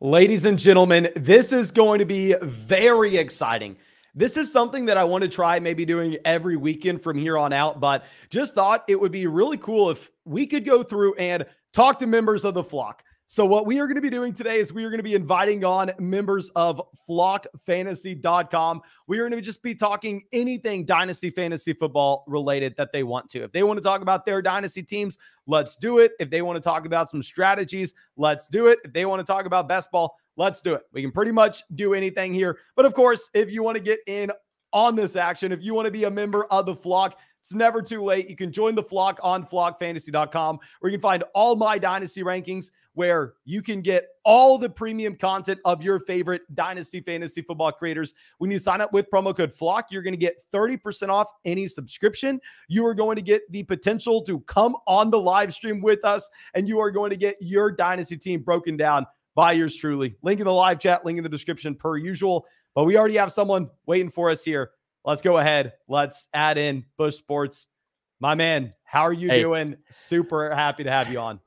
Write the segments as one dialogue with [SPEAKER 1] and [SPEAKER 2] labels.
[SPEAKER 1] Ladies and gentlemen, this is going to be very exciting. This is something that I want to try maybe doing every weekend from here on out, but just thought it would be really cool if we could go through and talk to members of the flock. So, what we are going to be doing today is we are going to be inviting on members of flockfantasy.com. We are going to just be talking anything Dynasty Fantasy Football related that they want to. If they want to talk about their Dynasty teams, let's do it. If they want to talk about some strategies, let's do it. If they want to talk about best ball, let's do it. We can pretty much do anything here. But of course, if you want to get in on this action, if you want to be a member of the flock, it's never too late. You can join the flock on flockfantasy.com, where you can find all my Dynasty rankings, where you can get all the premium content of your favorite Dynasty Fantasy Football creators. When you sign up with promo code FLOCK, you're going to get 30% off any subscription. You are going to get the potential to come on the live stream with us, and you are going to get your Dynasty team broken down by yours truly. Link in the live chat, link in the description per usual. But we already have someone waiting for us here. Let's go ahead. Let's add in Bush Sports. My man, how are you doing? Super happy to have you on.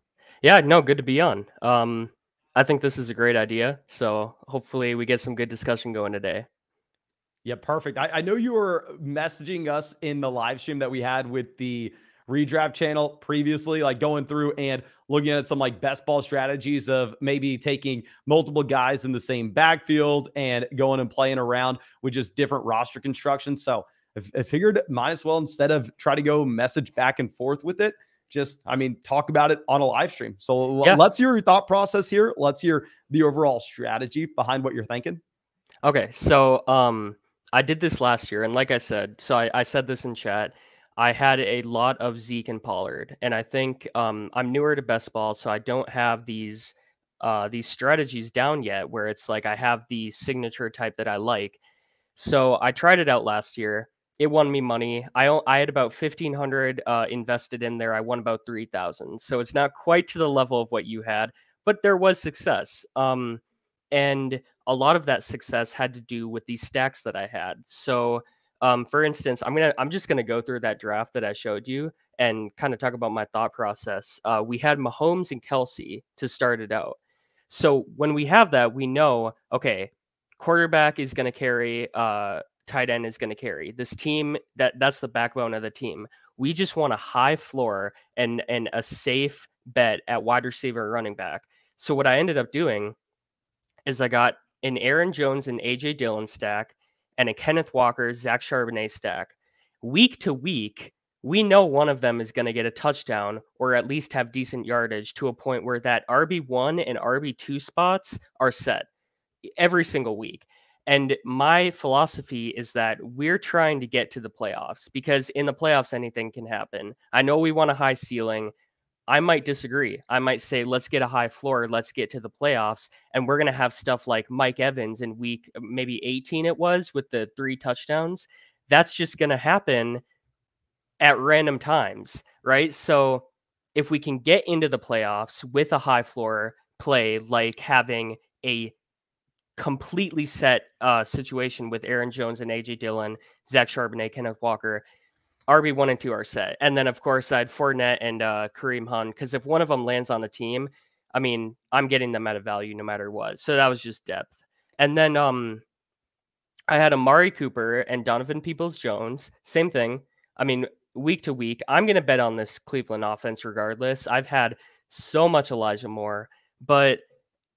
[SPEAKER 2] Yeah, no, good to be on. I think this is a great idea. So hopefully we get some good discussion going today.
[SPEAKER 1] Yeah, perfect. I know you were messaging us in the live stream that we had with the redraft channel previously, like going through and looking at some like best ball strategies of maybe taking multiple guys in the same backfield and going and playing around with just different roster construction. So I figured might as well, instead of try to go message back and forth with it, just, talk about it on a live stream. So
[SPEAKER 2] Yeah.
[SPEAKER 1] Let's hear your thought process here. Let's hear the overall strategy behind what you're thinking.
[SPEAKER 2] Okay. So I did this last year. And like I said, so I said this in chat, I had a lot of Zeke and Pollard. And I think I'm newer to best ball, so I don't have these strategies down yet where it's like I have the signature type that I like. So I tried it out last year. It won me money. I had about 1,500 invested in there. I won about 3,000. So it's not quite to the level of what you had, but there was success. And a lot of that success had to do with these stacks that I had. So, for instance, I'm just gonna go through that draft that I showed you and kind of talk about my thought process. We had Mahomes and Kelsey to start it out. So when we have that, we know, okay, quarterback is going to carry, tight end is going to carry. This team, that's the backbone of the team. We just want a high floor and a safe bet at wide receiver running back. So what I ended up doing is I got an Aaron Jones and AJ Dillon stack and a Kenneth Walker, Zach Charbonnet stack. Week to week, we know one of them is going to get a touchdown or at least have decent yardage to a point where that RB1 and RB2 spots are set every single week. And my philosophy is that we're trying to get to the playoffs, because in the playoffs, anything can happen. I know we want a high ceiling. I might disagree. I might say, let's get a high floor. Let's get to the playoffs. And we're going to have stuff like Mike Evans in week maybe 18 it was with the 3 touchdowns. That's just going to happen at random times, right? So if we can get into the playoffs with a high floor play, like having a completely set situation with Aaron Jones and AJ Dillon, Zach Charbonnet, Kenneth Walker, RB1 and 2 are set. And then, of course, I had Fournette and Kareem Hunt, because if one of them lands on a team, I'm getting them at a value no matter what. So that was just depth. And then I had Amari Cooper and Donovan Peoples-Jones. Same thing. Week to week, I'm going to bet on this Cleveland offense regardless. I've had so much Elijah Moore, but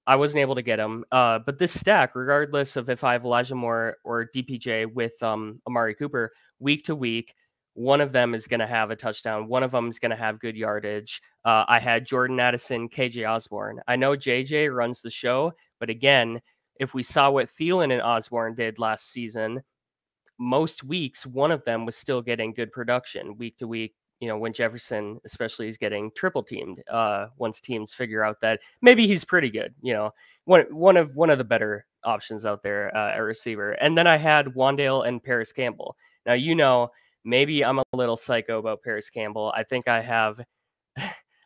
[SPEAKER 2] I wasn't able to get him. But this stack, regardless of if I have Elijah Moore or DPJ with Amari Cooper, week to week, one of them is going to have a touchdown. One of them is going to have good yardage. I had Jordan Addison, KJ Osborne. I know JJ runs the show, but again, if we saw what Thielen and Osborne did last season, most weeks, one of them was still getting good production week to week. When Jefferson especially is getting triple teamed, once teams figure out that maybe he's pretty good, one of the better options out there, a receiver. And then I had Wandale and Paris Campbell. Now, maybe I'm a little psycho about Paris Campbell. I think I have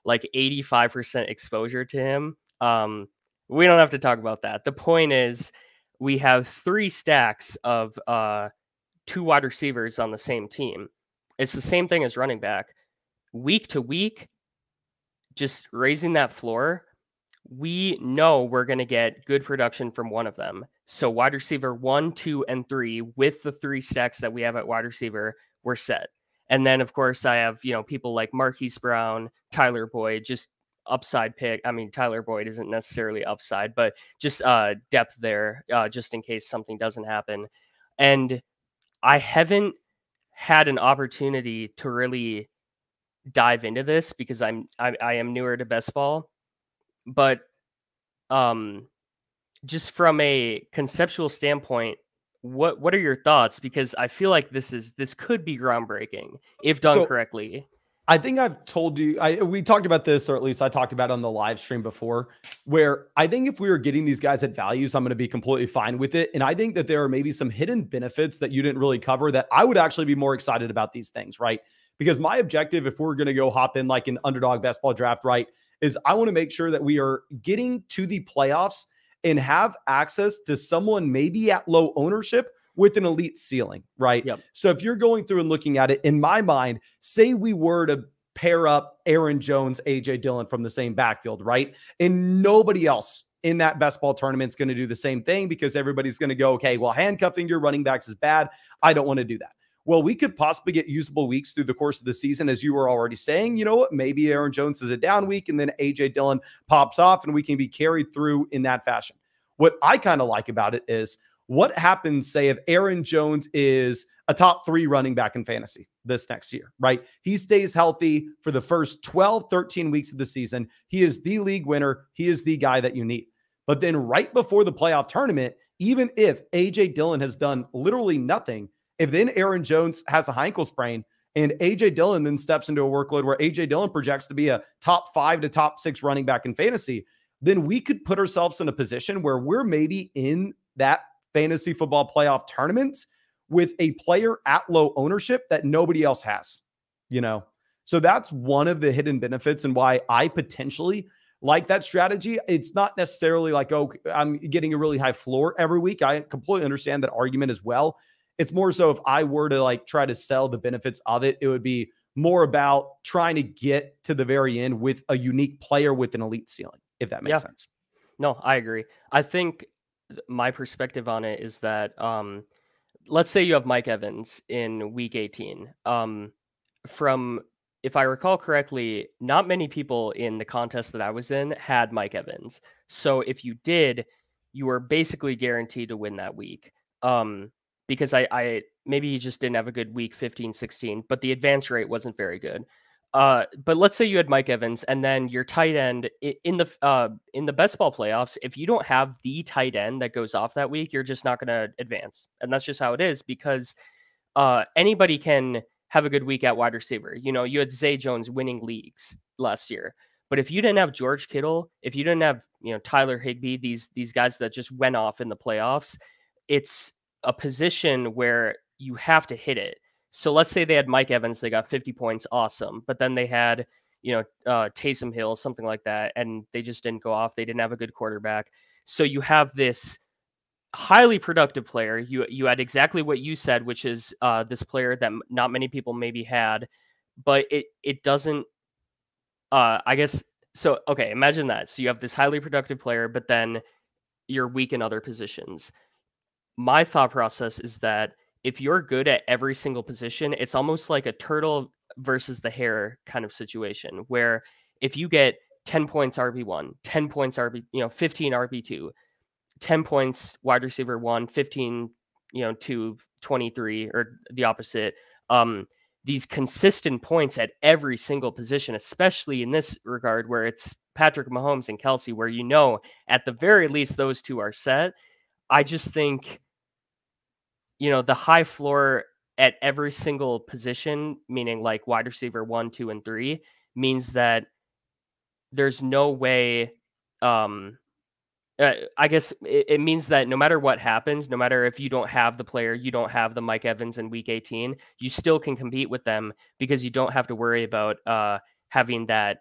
[SPEAKER 2] like 85% exposure to him. We don't have to talk about that. The point is, we have 3 stacks of 2 wide receivers on the same team. It's the same thing as running back. Week to week, just raising that floor, we know we're going to get good production from one of them. So wide receiver 1, 2, and 3, with the 3 stacks that we have at wide receiver, we're set. And then, of course, I have, people like Marquise Brown, Tyler Boyd, just upside pick. I mean, Tyler Boyd isn't necessarily upside, but just depth there, just in case something doesn't happen. And I haven't had an opportunity to really dive into this because I am newer to best ball, but um just from a conceptual standpoint, what are your thoughts? Because I feel like this could be groundbreaking if done
[SPEAKER 1] So
[SPEAKER 2] correctly.
[SPEAKER 1] I think I've told you, we talked about this, or at least I talked about it on the live stream before, where I think if we were getting these guys at values, I'm going to be completely fine with it. And I think that there are maybe some hidden benefits that you didn't really cover that I would actually be more excited about these things, right? Because my objective, if we're going to go hop in like an underdog best ball draft, right, is I want to make sure that we are getting to the playoffs and have access to someone maybe at low ownership with an elite ceiling, right?
[SPEAKER 2] Yep.
[SPEAKER 1] So if you're going through and looking at it, in my mind, say we were to pair up Aaron Jones, AJ Dillon from the same backfield, right? And nobody else in that best ball tournament is going to do the same thing because everybody's going to go, okay, well, handcuffing your running backs is bad. I don't want to do that. Well, we could possibly get usable weeks through the course of the season, as you were already saying. You know what? Maybe Aaron Jones is a down week and then AJ Dillon pops off and we can be carried through in that fashion. What I kind of like about it is what happens, say, if Aaron Jones is a top 3 running back in fantasy this next year, right? He stays healthy for the first 12, 13 weeks of the season. He is the league winner. He is the guy that you need. But then right before the playoff tournament, even if AJ Dillon has done literally nothing, if then Aaron Jones has a high ankle sprain and AJ Dillon then steps into a workload where AJ Dillon projects to be a top 5 to top 6 running back in fantasy, then we could put ourselves in a position where we're maybe in that fantasy football playoff tournament with a player at low ownership that nobody else has, So that's one of the hidden benefits and why I potentially like that strategy. It's not necessarily like, oh, I'm getting a really high floor every week. I completely understand that argument as well. It's more so if I were to like try to sell the benefits of it, it would be more about trying to get to the very end with a unique player with an elite ceiling, if that makes sense.
[SPEAKER 2] No, I agree. I think my perspective on it is that let's say you have Mike Evans in week 18. From if I recall correctly, not many people in the contest that I was in had Mike Evans. So if you did, you were basically guaranteed to win that week. Because I maybe you just didn't have a good week 15, 16, but the advance rate wasn't very good. But let's say you had Mike Evans and then your tight end in the best ball playoffs. If you don't have the tight end that goes off that week, you're just not going to advance. And that's just how it is because anybody can have a good week at wide receiver. You had Zay Jones winning leagues last year. But if you didn't have George Kittle, if you didn't have, Tyler Higbee, these guys that just went off in the playoffs, it's a position where you have to hit it. So let's say they had Mike Evans, they got 50 points, awesome. But then they had, Taysom Hill, something like that, and they just didn't go off. They didn't have a good quarterback. So you have this highly productive player. You had exactly what you said, which is this player that not many people maybe had, but it doesn't. I guess so. Okay, imagine that. So you have this highly productive player, but then you're weak in other positions. My thought process is that if you're good at every single position, it's almost like a turtle versus the hare kind of situation where if you get 10 points RB1, 10 points 15 RB2, 10 points wide receiver 1, 15, to 23 or the opposite. These consistent points at every single position, especially in this regard where it's Patrick Mahomes and Kelsey, where at the very least those two are set. I just think the high floor at every single position, meaning like wide receiver 1, 2, and 3, means that there's no way. I guess it means that no matter what happens, no matter if you don't have the player, you don't have the Mike Evans in week 18, you still can compete with them because you don't have to worry about having that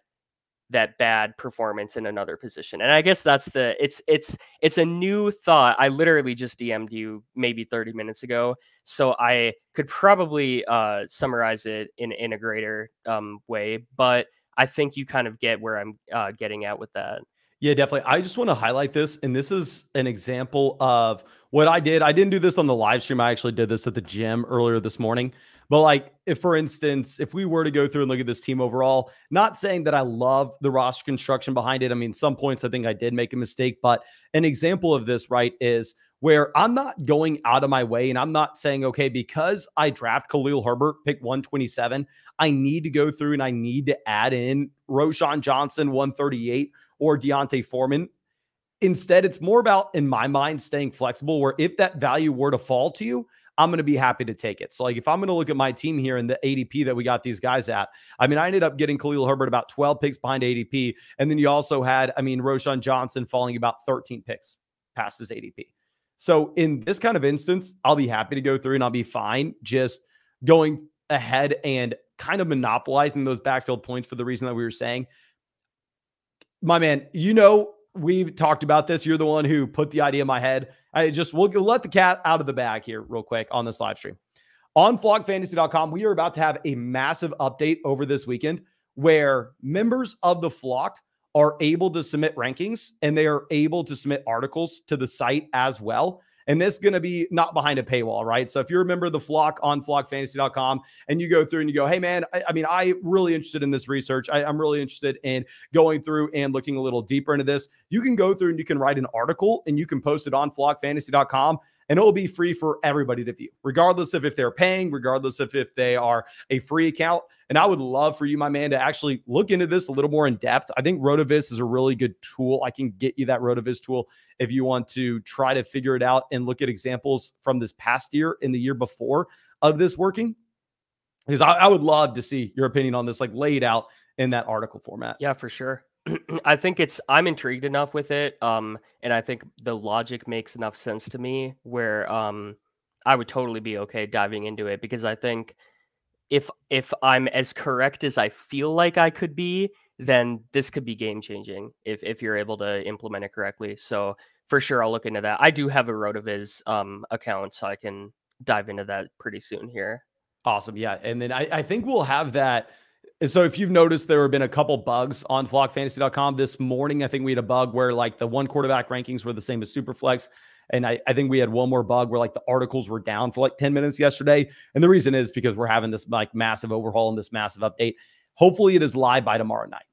[SPEAKER 2] bad performance in another position. And I guess that's it's a new thought. I literally just DM'd you maybe 30 minutes ago, so I could probably summarize it in a greater way, but I think you kind of get where I'm getting at with that.
[SPEAKER 1] Yeah, definitely. I just want to highlight this. And this is an example of what I did. I didn't do this on the live stream. I actually did this at the gym earlier this morning. But like, if for instance, if we were to go through and look at this team overall, not saying that I love the roster construction behind it. I mean, some points I think I did make a mistake, but an example of this, right, is where I'm not going out of my way and I'm not saying, okay, because I draft Khalil Herbert, pick 127, I need to go through and I need to add in Roshan Johnson, 138, or Deontay Foreman. Instead, it's more about, in my mind, staying flexible, where if that value were to fall to you, I'm going to be happy to take it. So like if I'm going to look at my team here and the ADP that we got these guys at, I mean, I ended up getting Khalil Herbert about 12 picks behind ADP. And then you also had, I mean, Roshan Johnson falling about 13 picks past his ADP. So in this kind of instance, I'll be happy to go through and I'll be fine just going ahead and kind of monopolizing those backfield points for the reason that we were saying. My man, you know, we've talked about this. You're the one who put the idea in my head. We'll let the cat out of the bag here real quick on this live stream. On flockfantasy.com, we are about to have a massive update over this weekend where members of the flock are able to submit rankings and they are able to submit articles to the site as well. And this is going to be not behind a paywall, right? So if you're a member of the flock on flockfantasy.com and you go through and you go, hey, man, I'm really interested in this research. I'm really interested in going through and looking a little deeper into this. You can go through and you can write an article and you can post it on flockfantasy.com. And it will be free for everybody to view, regardless of if they're paying, regardless of if they are a free account. And I would love for you, my man, to actually look into this a little more in depth. I think Rotoviz is a really good tool. I can get you that Rotoviz tool if you want to try to figure it out and look at examples from this past year and the year before of this working. Because I would love to see your opinion on this, like laid out in that article format.
[SPEAKER 2] Yeah, for sure. I think I'm intrigued enough with it. And I think the logic makes enough sense to me where I would totally be okay diving into it, because I think if I'm as correct as I feel like I could be, then this could be game changing if you're able to implement it correctly. So for sure, I'll look into that. I do have a Rotoviz account, so I can dive into that pretty soon here.
[SPEAKER 1] Awesome. Yeah. And then I think we'll have that. So if you've noticed, there have been a couple bugs on flockfantasy.com this morning. I think we had a bug where like the one quarterback rankings were the same as Superflex. And I think we had one more bug where like the articles were down for like 10 minutes yesterday. And the reason is because we're having this like massive overhaul and this massive update. Hopefully it is live by tomorrow night,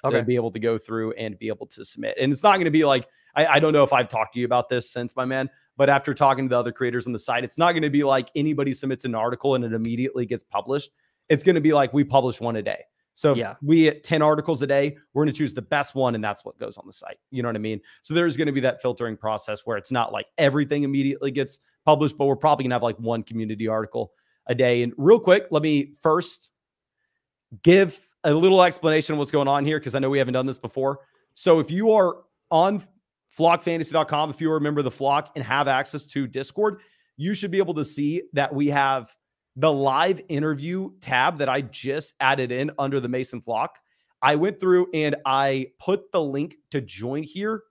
[SPEAKER 1] to be able to go through and be able to submit. And it's not going to be like, I don't know if I've talked to you about this since, my man, but after talking to the other creators on the site, it's not going to be like anybody submits an article and it immediately gets published. It's going to be like we publish one a day. So we get 10 articles a day, we're going to choose the best one, and that's what goes on the site. You know what I mean? So there's going to be that filtering process where it's not like everything immediately gets published, but we're probably going to have like one community article a day. And real quick, let me first give a little explanation of what's going on here, because I know we haven't done this before. So if you are on flockfantasy.com, if you remember the flock and have access to Discord, you should be able to see that we have the live interview tab that I just added in under the Mason Flock. I went through and I put the link to join here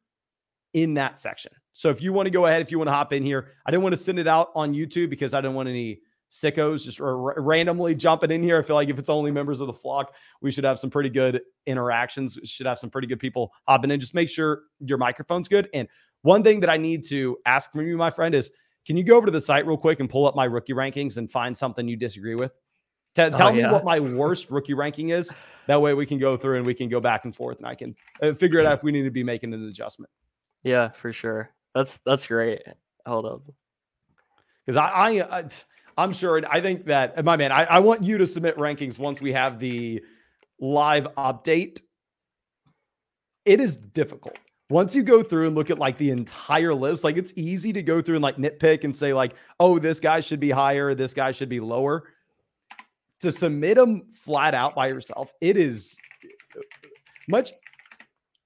[SPEAKER 1] in that section. So if you want to go ahead, if you want to hop in here, I didn't want to send it out on YouTube because I didn't want any sickos just randomly jumping in here. I feel like if it's only members of the flock, we should have some pretty good interactions. We should have some pretty good people hopping in. Just make sure your microphone's good. And one thing that I need to ask from you, my friend, is can you go over to the site real quick and pull up my rookie rankings and find something you disagree with? Tell me what my worst rookie ranking is. That way we can go through and we can go back and forth and I can figure it out if we need to be making an adjustment.
[SPEAKER 2] Yeah, for sure. That's great. Hold up.
[SPEAKER 1] Because I'm sure, I think that, my man, I want you to submit rankings once we have the live update. It is difficult. Once you go through and look at like the entire list, like it's easy to go through and like nitpick and say like, oh, this guy should be higher, this guy should be lower. To submit them flat out by yourself, it is much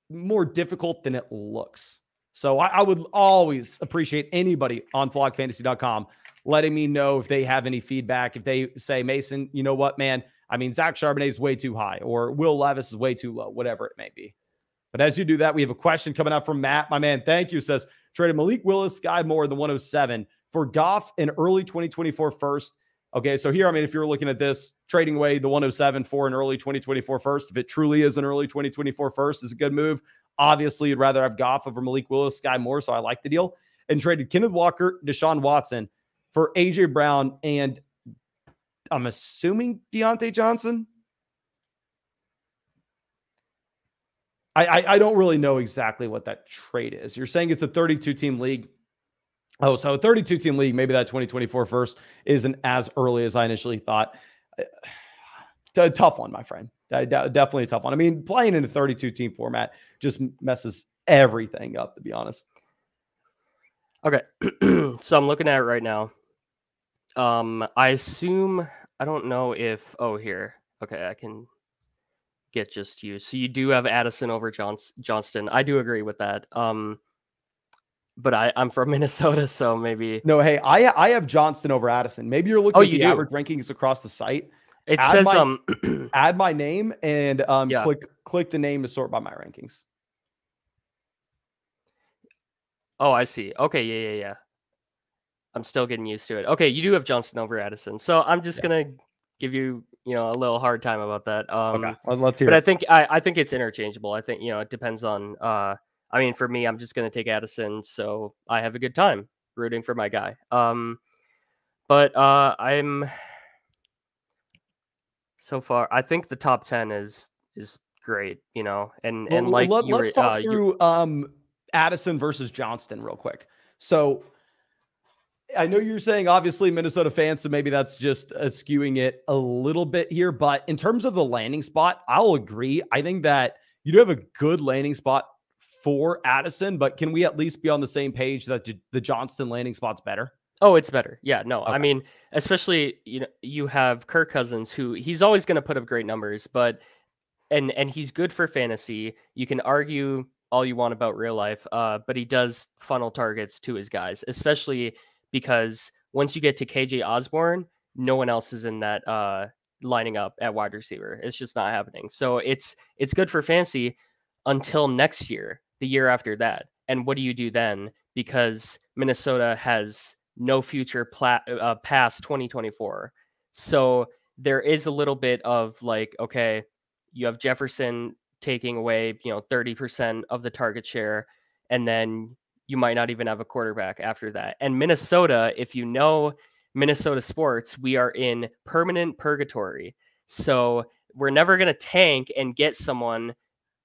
[SPEAKER 1] more difficult than it looks. So I would always appreciate anybody on flockfantasy.com letting me know if they have any feedback. If they say, Mason, you know what, man? I mean, Zach Charbonnet is way too high, or Will Levis is way too low, whatever it may be. But as you do that, we have a question coming up from Matt. My man, thank you. Says, traded Malik Willis, Sky Moore, the 107 for Goff in early 2024 first. Okay, so here, I mean, if you're looking at this, trading away the 107 for an early 2024 first, if it truly is an early 2024 first, is a good move. Obviously, you'd rather have Goff over Malik Willis, Sky Moore, so I like the deal. And traded Kenneth Walker, Deshaun Watson for A.J. Brown, and I'm assuming Deontay Johnson. I don't really know exactly what that trade is. You're saying it's a 32-team league. Oh, so a 32-team league, maybe that 2024 first isn't as early as I initially thought. It's a tough one, my friend. Definitely a tough one. I mean, playing in a 32-team format just messes everything up, to be honest.
[SPEAKER 2] Okay, so I'm looking at it right now. I assume, I don't know if, here. Okay, I can get just you. So you do have Addison over Johnston. I do agree with that. But I'm from Minnesota, so maybe.
[SPEAKER 1] No, hey, I have Johnston over Addison. Maybe you're looking at the average rankings across the site.
[SPEAKER 2] It says
[SPEAKER 1] add my name and
[SPEAKER 2] yeah.
[SPEAKER 1] click the name to sort by my rankings.
[SPEAKER 2] Oh, I see. Okay, yeah. I'm still getting used to it. Okay, you do have Johnston over Addison, so I'm just gonna give you, a little hard time about that.
[SPEAKER 1] Okay, let's hear.
[SPEAKER 2] But
[SPEAKER 1] it.
[SPEAKER 2] I think it's interchangeable. I think it depends on. I mean, for me, I'm just gonna take Addison, so I have a good time rooting for my guy. But I'm so far. I think the top 10 is great. And like
[SPEAKER 1] let's talk through Addison versus Johnston real quick. So I know you're saying obviously Minnesota fans, so maybe that's just skewing it a little bit here. But in terms of the landing spot, I'll agree. I think that you do have a good landing spot for Addison, but can we at least be on the same page that the Johnston landing spot's better?
[SPEAKER 2] Oh, it's better. Yeah, no. Okay. I mean, especially, you have Kirk Cousins, who he's always going to put up great numbers, but and he's good for fantasy. You can argue all you want about real life, but he does funnel targets to his guys, especially because once you get to KJ Osborne, no one else is in that lining up at wide receiver. It's just not happening. So it's good for fantasy until next year, the year after that. And what do you do then? Because Minnesota has no future past 2024. So there is a little bit of like, okay, you have Jefferson taking away, 30% of the target share, and then you might not even have a quarterback after that. And Minnesota, if you know Minnesota sports, we are in permanent purgatory. So we're never going to tank and get someone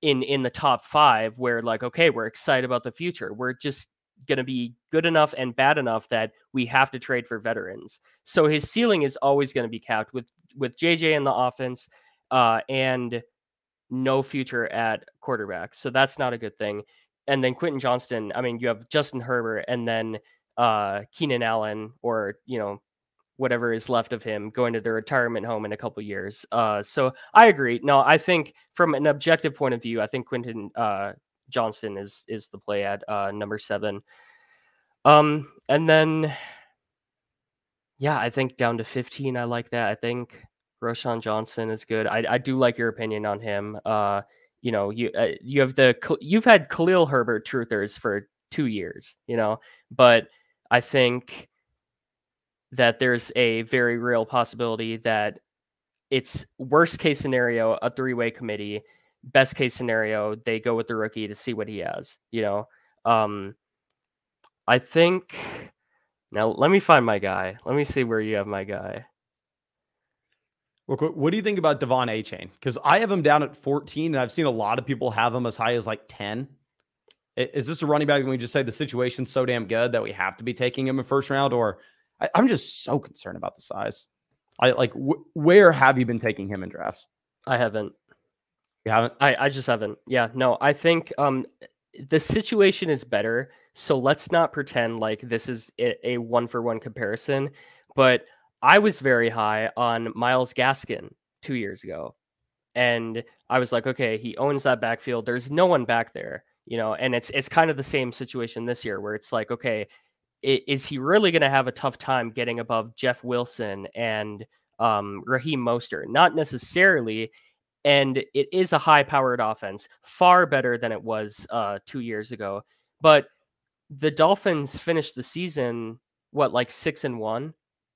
[SPEAKER 2] in the top 5 where like, okay, we're excited about the future. We're just going to be good enough and bad enough that we have to trade for veterans. So his ceiling is always going to be capped with JJ in the offense and no future at quarterback. So that's not a good thing. And then Quentin Johnston, I mean, you have Justin Herbert and then Keenan Allen, or, whatever is left of him, going to their retirement home in a couple years. So I agree. No, I think from an objective point of view, I think Quentin Johnston is the play at number 7. And then, yeah, I think down to 15, I like that. I think Roschon Johnson is good. I do like your opinion on him. You have you've had Khalil Herbert truthers for 2 years, but I think that there's a very real possibility that it's worst case scenario, a 3-way committee, best case scenario, they go with the rookie to see what he has, I think now let me find my guy. Let me see where you have my guy.
[SPEAKER 1] Real quick, what do you think about Devon Achane? Because I have him down at 14, and I've seen a lot of people have him as high as like 10. Is this a running back when we just say the situation's so damn good that we have to be taking him in first round? Or I'm just so concerned about the size. Where have you been taking him in drafts?
[SPEAKER 2] I haven't.
[SPEAKER 1] You haven't?
[SPEAKER 2] I just haven't. Yeah, no, I think the situation is better. So let's not pretend like this is a 1-for-1 comparison. But I was very high on Myles Gaskin 2 years ago. And I was like, okay, he owns that backfield. There's no one back there, and it's kind of the same situation this year where it's like, okay, is he really going to have a tough time getting above Jeff Wilson and Raheem Mostert? Not necessarily. And it is a high-powered offense, far better than it was 2 years ago. But the Dolphins finished the season, like 6-1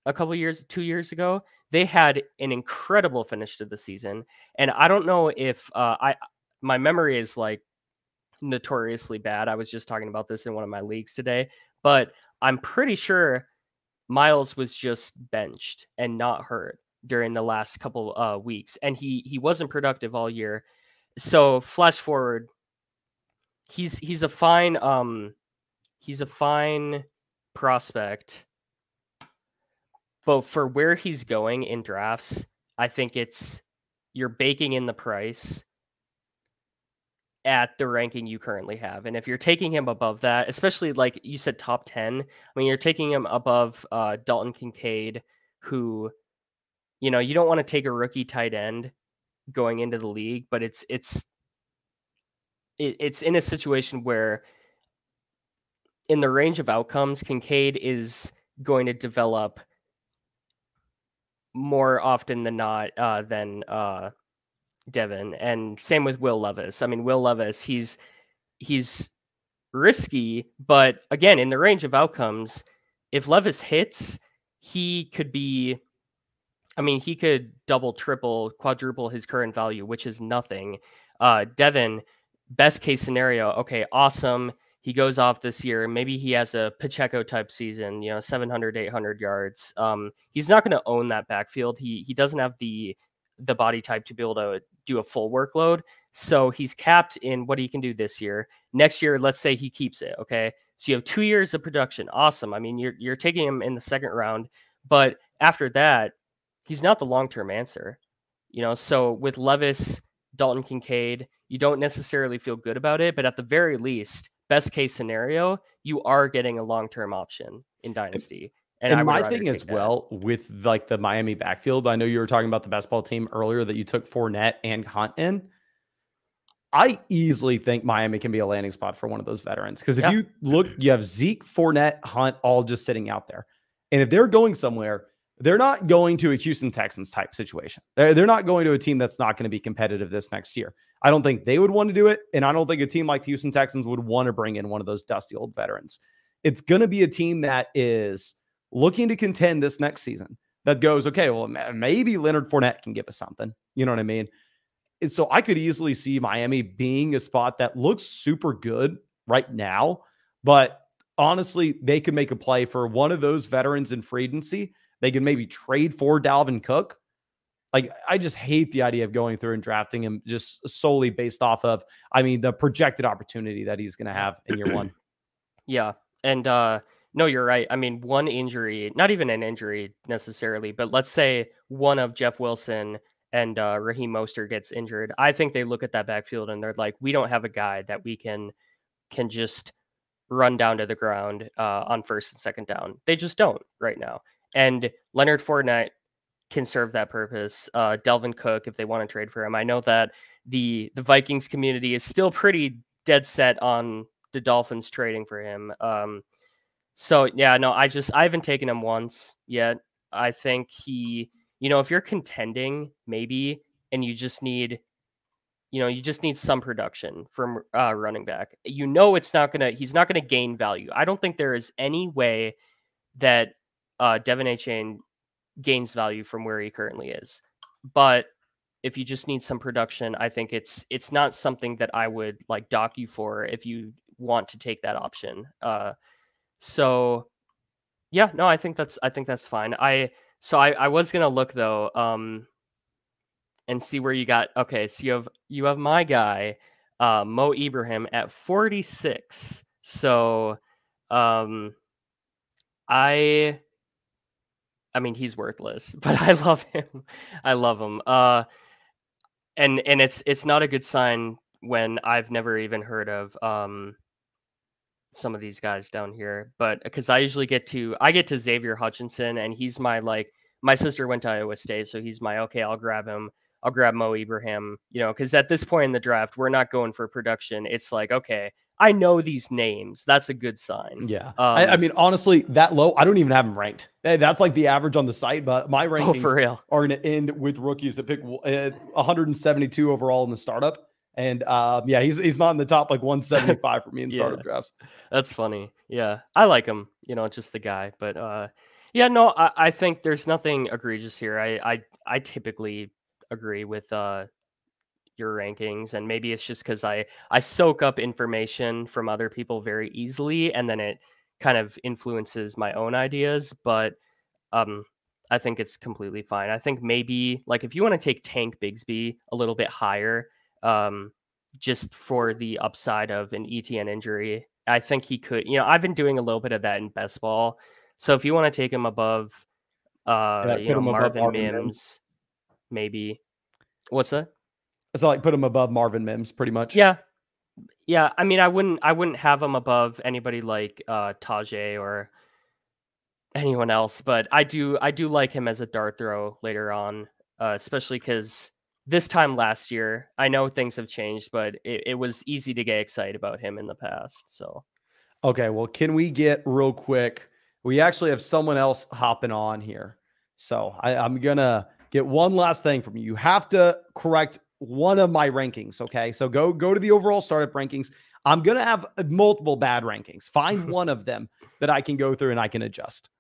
[SPEAKER 2] 2 years ago. They had an incredible finish to the season. And I don't know if my memory is like notoriously bad. I was just talking about this in one of my leagues today, but I'm pretty sure Miles was just benched and not hurt during the last couple weeks, and he wasn't productive all year. So flash forward, he's a fine prospect, but for where he's going in drafts, I think you're baking in the price at the ranking you currently have. And if you're taking him above that, especially like you said, top 10, I mean, you're taking him above Dalton Kincaid, who, you know, you don't want to take a rookie tight end going into the league, but it's in a situation where in the range of outcomes, Kincaid is going to develop more often than not than Devin, and same with Will Levis. I mean, Will Levis, he's risky, but again, in the range of outcomes, if Levis hits, he could be, I mean, he could double, triple, quadruple his current value, which is nothing. Devin, best case scenario, okay, awesome. He goes off this year. Maybe he has a Pacheco type season, you know, 700, 800 yards. He's not going to own that backfield. He doesn't have the body type to be able to do a full workload. So he's capped in what he can do this year. Next year, let's say he keeps it. Okay. So you have 2 years of production. Awesome. I mean, you're taking him in the second round, but after that, he's not the long-term answer. You know, so with Levis, Dalton Kincaid, you don't necessarily feel good about it, but at the very least, best case scenario, you are getting a long-term option in Dynasty. And I
[SPEAKER 1] And
[SPEAKER 2] would
[SPEAKER 1] my
[SPEAKER 2] rather
[SPEAKER 1] thing as
[SPEAKER 2] take that.
[SPEAKER 1] well with like the Miami backfield, I know you were talking about the best ball team earlier that you took Fournette and Hunt in. I easily think Miami can be a landing spot for one of those veterans. Because if
[SPEAKER 2] Yeah.
[SPEAKER 1] you look, you have Zeke, Fournette, Hunt, all just sitting out there. And if they're going somewhere, they're not going to a Houston Texans type situation. They're not going to a team that's not going to be competitive this next year. I don't think they would want to do it. And I don't think a team like the Houston Texans would want to bring in one of those dusty old veterans. It's going to be a team that is looking to contend this next season that goes, okay, well, maybe Leonard Fournette can give us something. You know what I mean? And so I could easily see Miami being a spot that looks super good right now, but honestly, they could make a play for one of those veterans in free agency. They could maybe trade for Dalvin Cook. Like, I just hate the idea of going through and drafting him just solely based off of, I mean, the projected opportunity that he's going to have in year one.
[SPEAKER 2] Yeah. And no, you're right. I mean, one injury, not even an injury necessarily, but let's say one of Jeff Wilson and Raheem Mostert gets injured. I think they look at that backfield and they're like, we don't have a guy that we can just run down to the ground on first and second down. They just don't right now. And Leonard Fournette can serve that purpose. Delvin Cook, if they want to trade for him. I know that the Vikings community is still pretty dead set on the Dolphins trading for him. So yeah, no, I haven't taken him once yet. I think if you're contending maybe, and you just need some production from running back. He's not gonna gain value. I don't think there is any way that Devin Achane gains value from where he currently is. But if you just need some production, I think it's not something that I would like dock you for if you want to take that option. So yeah, no, I think that's fine. I was gonna look though, and see where you got. Okay, so you have my guy, Mo Ibrahim at 46. So, I mean, he's worthless, but I love him. I love him. And it's not a good sign when I've never even heard of some of these guys down here, but because I get to Xavier Hutchinson, and he's my sister went to Iowa State, so he's okay, I'll grab him. I'll grab Mo Ibrahim, because at this point in the draft, we're not going for production. It's like, okay, I know these names. That's a good sign.
[SPEAKER 1] Yeah. I mean, honestly, that low, I don't even have him ranked. That's like the average on the site, but my rankings
[SPEAKER 2] for real
[SPEAKER 1] are going to end with rookies that pick 172 overall in the startup. And yeah, he's not in the top like 175 for me in startup drafts.
[SPEAKER 2] That's funny. Yeah. I like him, just the guy. But yeah, no, I think there's nothing egregious here. I typically agree with your rankings, and maybe it's just because I soak up information from other people very easily, and then it kind of influences my own ideas. But um, I think it's completely fine. I think maybe like if you want to take Tank Bigsby a little bit higher, um, just for the upside of an ETN injury, I think he could. I've been doing a little bit of that in best ball. So if you want to take him above,
[SPEAKER 1] Yeah, put him above
[SPEAKER 2] Marvin
[SPEAKER 1] Marvin Mims.
[SPEAKER 2] Mims, maybe. What's that?
[SPEAKER 1] It's like put him above Marvin Mims, pretty much.
[SPEAKER 2] Yeah, yeah. I mean, I wouldn't have him above anybody like Tajay or anyone else, but I do like him as a dart throw later on, especially because this time last year, I know things have changed, but it was easy to get excited about him in the past. So
[SPEAKER 1] Okay, well, can we get real quick? We actually have someone else hopping on here. So I'm going to get one last thing from you. You have to correct one of my rankings. Okay. So go to the overall startup rankings. I'm going to have multiple bad rankings. Find one of them that I can go through and I can adjust.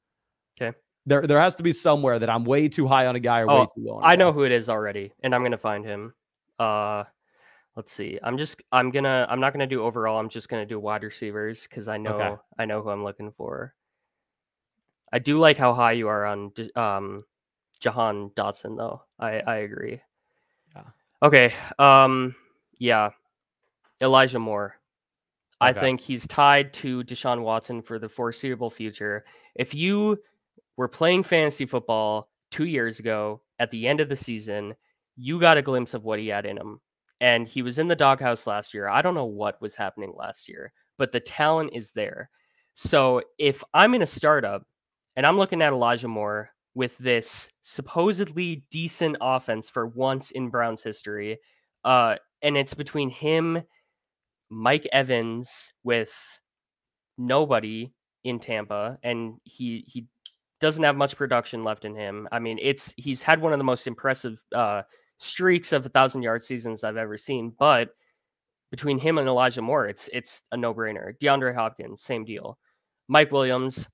[SPEAKER 2] okay.
[SPEAKER 1] There has to be somewhere that I'm way too high on a guy or way
[SPEAKER 2] Oh,
[SPEAKER 1] too low on a
[SPEAKER 2] I
[SPEAKER 1] guy.
[SPEAKER 2] know who it is already, and I'm gonna find him. Let's see. I'm not gonna do overall. I'm just gonna do wide receivers because
[SPEAKER 1] Okay.
[SPEAKER 2] I know who I'm looking for. I do like how high you are on Jahan Dotson though. I agree.
[SPEAKER 1] Yeah.
[SPEAKER 2] Okay. Yeah. Elijah Moore. I
[SPEAKER 1] Okay.
[SPEAKER 2] think he's tied to Deshaun Watson for the foreseeable future. If you were playing fantasy football 2 years ago at the end of the season, you got a glimpse of what he had in him. And he was in the doghouse last year. I don't know what was happening last year, but the talent is there. So if I'm in a startup and I'm looking at Elijah Moore with this supposedly decent offense for once in Browns history, and it's between him, Mike Evans with nobody in Tampa, and he doesn't have much production left in him. I mean, he's had one of the most impressive streaks of 1,000-yard seasons I've ever seen. But between him and Elijah Moore, it's a no-brainer. DeAndre Hopkins, same deal. Mike Williams,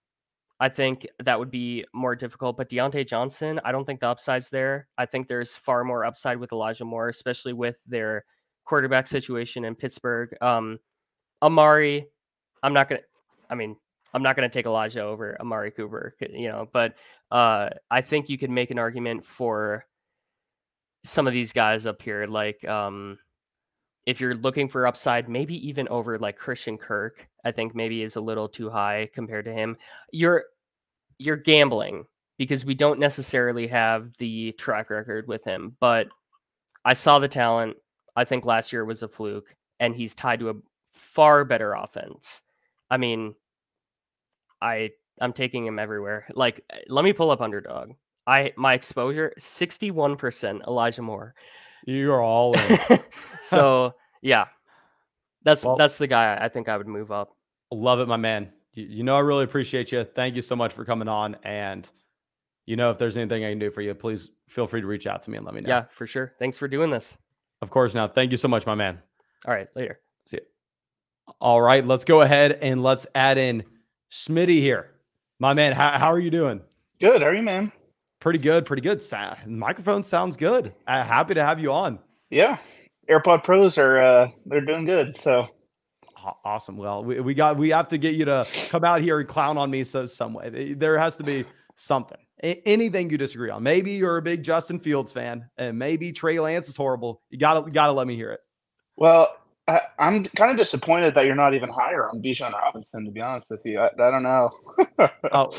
[SPEAKER 2] I think that would be more difficult. But Deontay Johnson, I don't think the upside's there. I think there's far more upside with Elijah Moore, especially with their quarterback situation in Pittsburgh. Amari, I'm not gonna. I mean, I'm not gonna take Elijah over Amari Cooper, But I think you could make an argument for some of these guys up here, like if you're looking for upside, maybe even over like Christian Kirk. I think maybe is a little too high compared to him. You're gambling because we don't necessarily have the track record with him, but I saw the talent. I think last year was a fluke, and he's tied to a far better offense. I mean, I'm taking him everywhere. Like, let me pull up Underdog. My exposure 61% Elijah Moore.
[SPEAKER 1] You are all in.
[SPEAKER 2] So yeah, that's
[SPEAKER 1] Well,
[SPEAKER 2] that's the guy I think I would move up.
[SPEAKER 1] love it, my man. You know, I really appreciate you. Thank you so much for coming on. And if there's anything I can do for you, please feel free to reach out to me and let me know.
[SPEAKER 2] Yeah, for sure. Thanks for doing this.
[SPEAKER 1] Of course. Now, thank you so much, my man.
[SPEAKER 2] All right, later.
[SPEAKER 1] See you. All right, let's go ahead and let's add in Smitty here. My man, how are you doing?
[SPEAKER 3] Good. How are you, man?
[SPEAKER 1] Pretty good. Pretty good. Microphone sounds good. Happy to have you on.
[SPEAKER 3] Yeah. AirPod Pros are they're doing good. So
[SPEAKER 1] awesome. Well, we have to get you to come out here and clown on me some way. There has to be something. Anything you disagree on. Maybe you're a big Justin Fields fan, and maybe Trey Lance is horrible. You gotta let me hear it.
[SPEAKER 3] Well, I'm kind of disappointed that you're not even higher on Bijan Robinson, to be honest with you. I don't know.
[SPEAKER 1] Oh,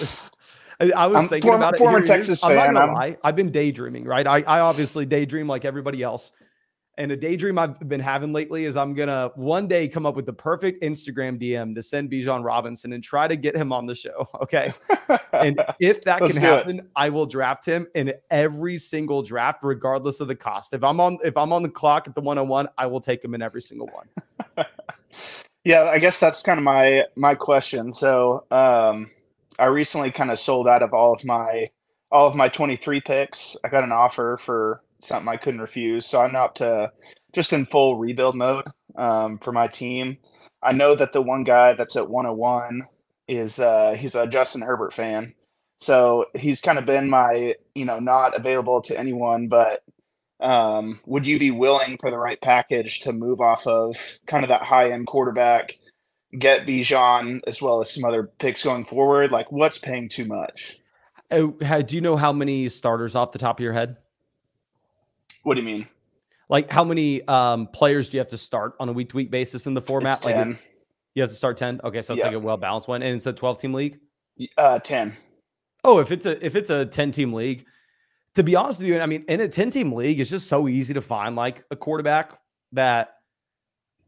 [SPEAKER 1] I was thinking about it.
[SPEAKER 3] Former Texas fan.
[SPEAKER 1] I'm not gonna lie. I've been daydreaming, right? I obviously daydream like everybody else. And a daydream I've been having lately is I'm going to one day come up with the perfect Instagram DM to send Bijan Robinson and try to get him on the show. Okay. And if that can happen, I will draft him in every single draft, regardless of the cost. If I'm on the clock at the 101, I will take him in every single one.
[SPEAKER 3] Yeah, I guess that's kind of my question. So I recently kind of sold out of all of my 23 picks. I got an offer for something I couldn't refuse. So I'm up to just in full rebuild mode for my team. I know that the one guy that's at 101 is he's a Justin Herbert fan. So he's kind of been my, not available to anyone, but Would you be willing for the right package to move off of kind of that high end quarterback, get Bijan as well as some other picks going forward? Like, what's paying too much?
[SPEAKER 1] Do you know how many starters off the top of your head?
[SPEAKER 3] What do you mean?
[SPEAKER 1] Like, how many players do you have to start on a week-to-week basis in the format?
[SPEAKER 3] It's 10.
[SPEAKER 1] Like, you have to start 10. Okay, so it's like a well-balanced one, and it's a 12-team league.
[SPEAKER 3] 10.
[SPEAKER 1] Oh, if it's a 10-team league, to be honest with you, I mean, in a 10-team league, it's just so easy to find like a quarterback that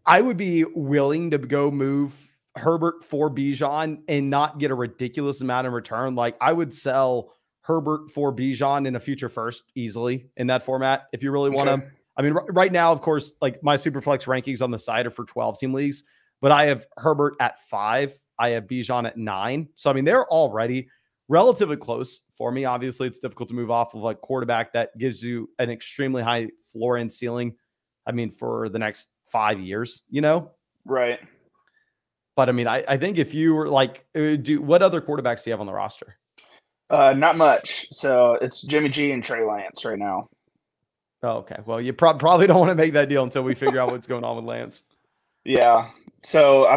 [SPEAKER 1] I would be willing to go move Herbert for Bijan and not get a ridiculous amount in return. Like, I would sell Herbert for Bijan in a future first easily in that format if you really want to. I mean, right now, of course, like my Superflex rankings on the site are for 12-team leagues, but I have Herbert at 5. I have Bijan at 9. So, I mean, they're already relatively close for me. Obviously, it's difficult to move off of like quarterback that gives you an extremely high floor and ceiling. I mean, for the next 5 years, you know?
[SPEAKER 3] Right.
[SPEAKER 1] But I mean, I think if you were like, what other quarterbacks do you have on the roster?
[SPEAKER 3] Not much. So it's Jimmy G and Trey Lance right now.
[SPEAKER 1] Oh, okay. Well, you probably don't want to make that deal until we figure out what's going on with Lance.
[SPEAKER 3] Yeah. So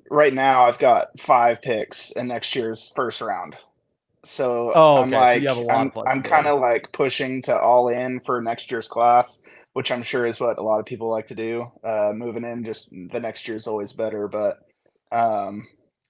[SPEAKER 3] right now I've got 5 picks in next year's first round. So I'm like, I'm kind of like pushing to all in for next year's class, which I'm sure is what a lot of people like to do. Moving in, just the next year is always better, but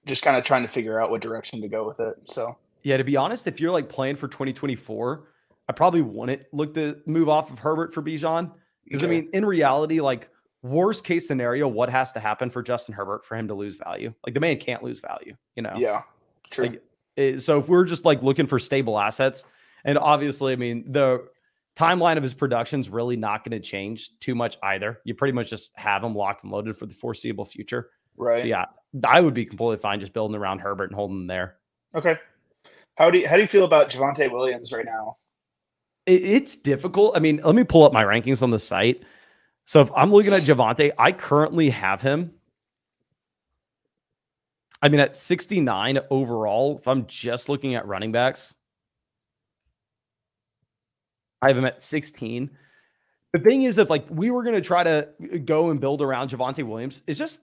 [SPEAKER 3] just kind of trying to figure out what direction to go with it. So
[SPEAKER 1] yeah, to be honest, if you're like playing for 2024, I probably wouldn't look to move off of Herbert for Bijan because I mean, in reality, like worst case scenario, what has to happen for Justin Herbert for him to lose value? Like the man can't lose value, you know?
[SPEAKER 3] Yeah, true.
[SPEAKER 1] Like, so if we're just like looking for stable assets, and obviously, I mean, the timeline of his production is really not going to change too much either. You pretty much just have him locked and loaded for the foreseeable future.
[SPEAKER 3] Right.
[SPEAKER 1] So yeah, I would be completely fine just building around Herbert and holding him there.
[SPEAKER 3] Okay. How do you feel about Javonte Williams right now?
[SPEAKER 1] It's difficult. I mean, let me pull up my rankings on the site. So if I'm looking at Javonte, I currently have him. I mean, at 69 overall, if I'm just looking at running backs, I have him at 16. The thing is, if like we were going to try to go and build around Javonte Williams, it's just,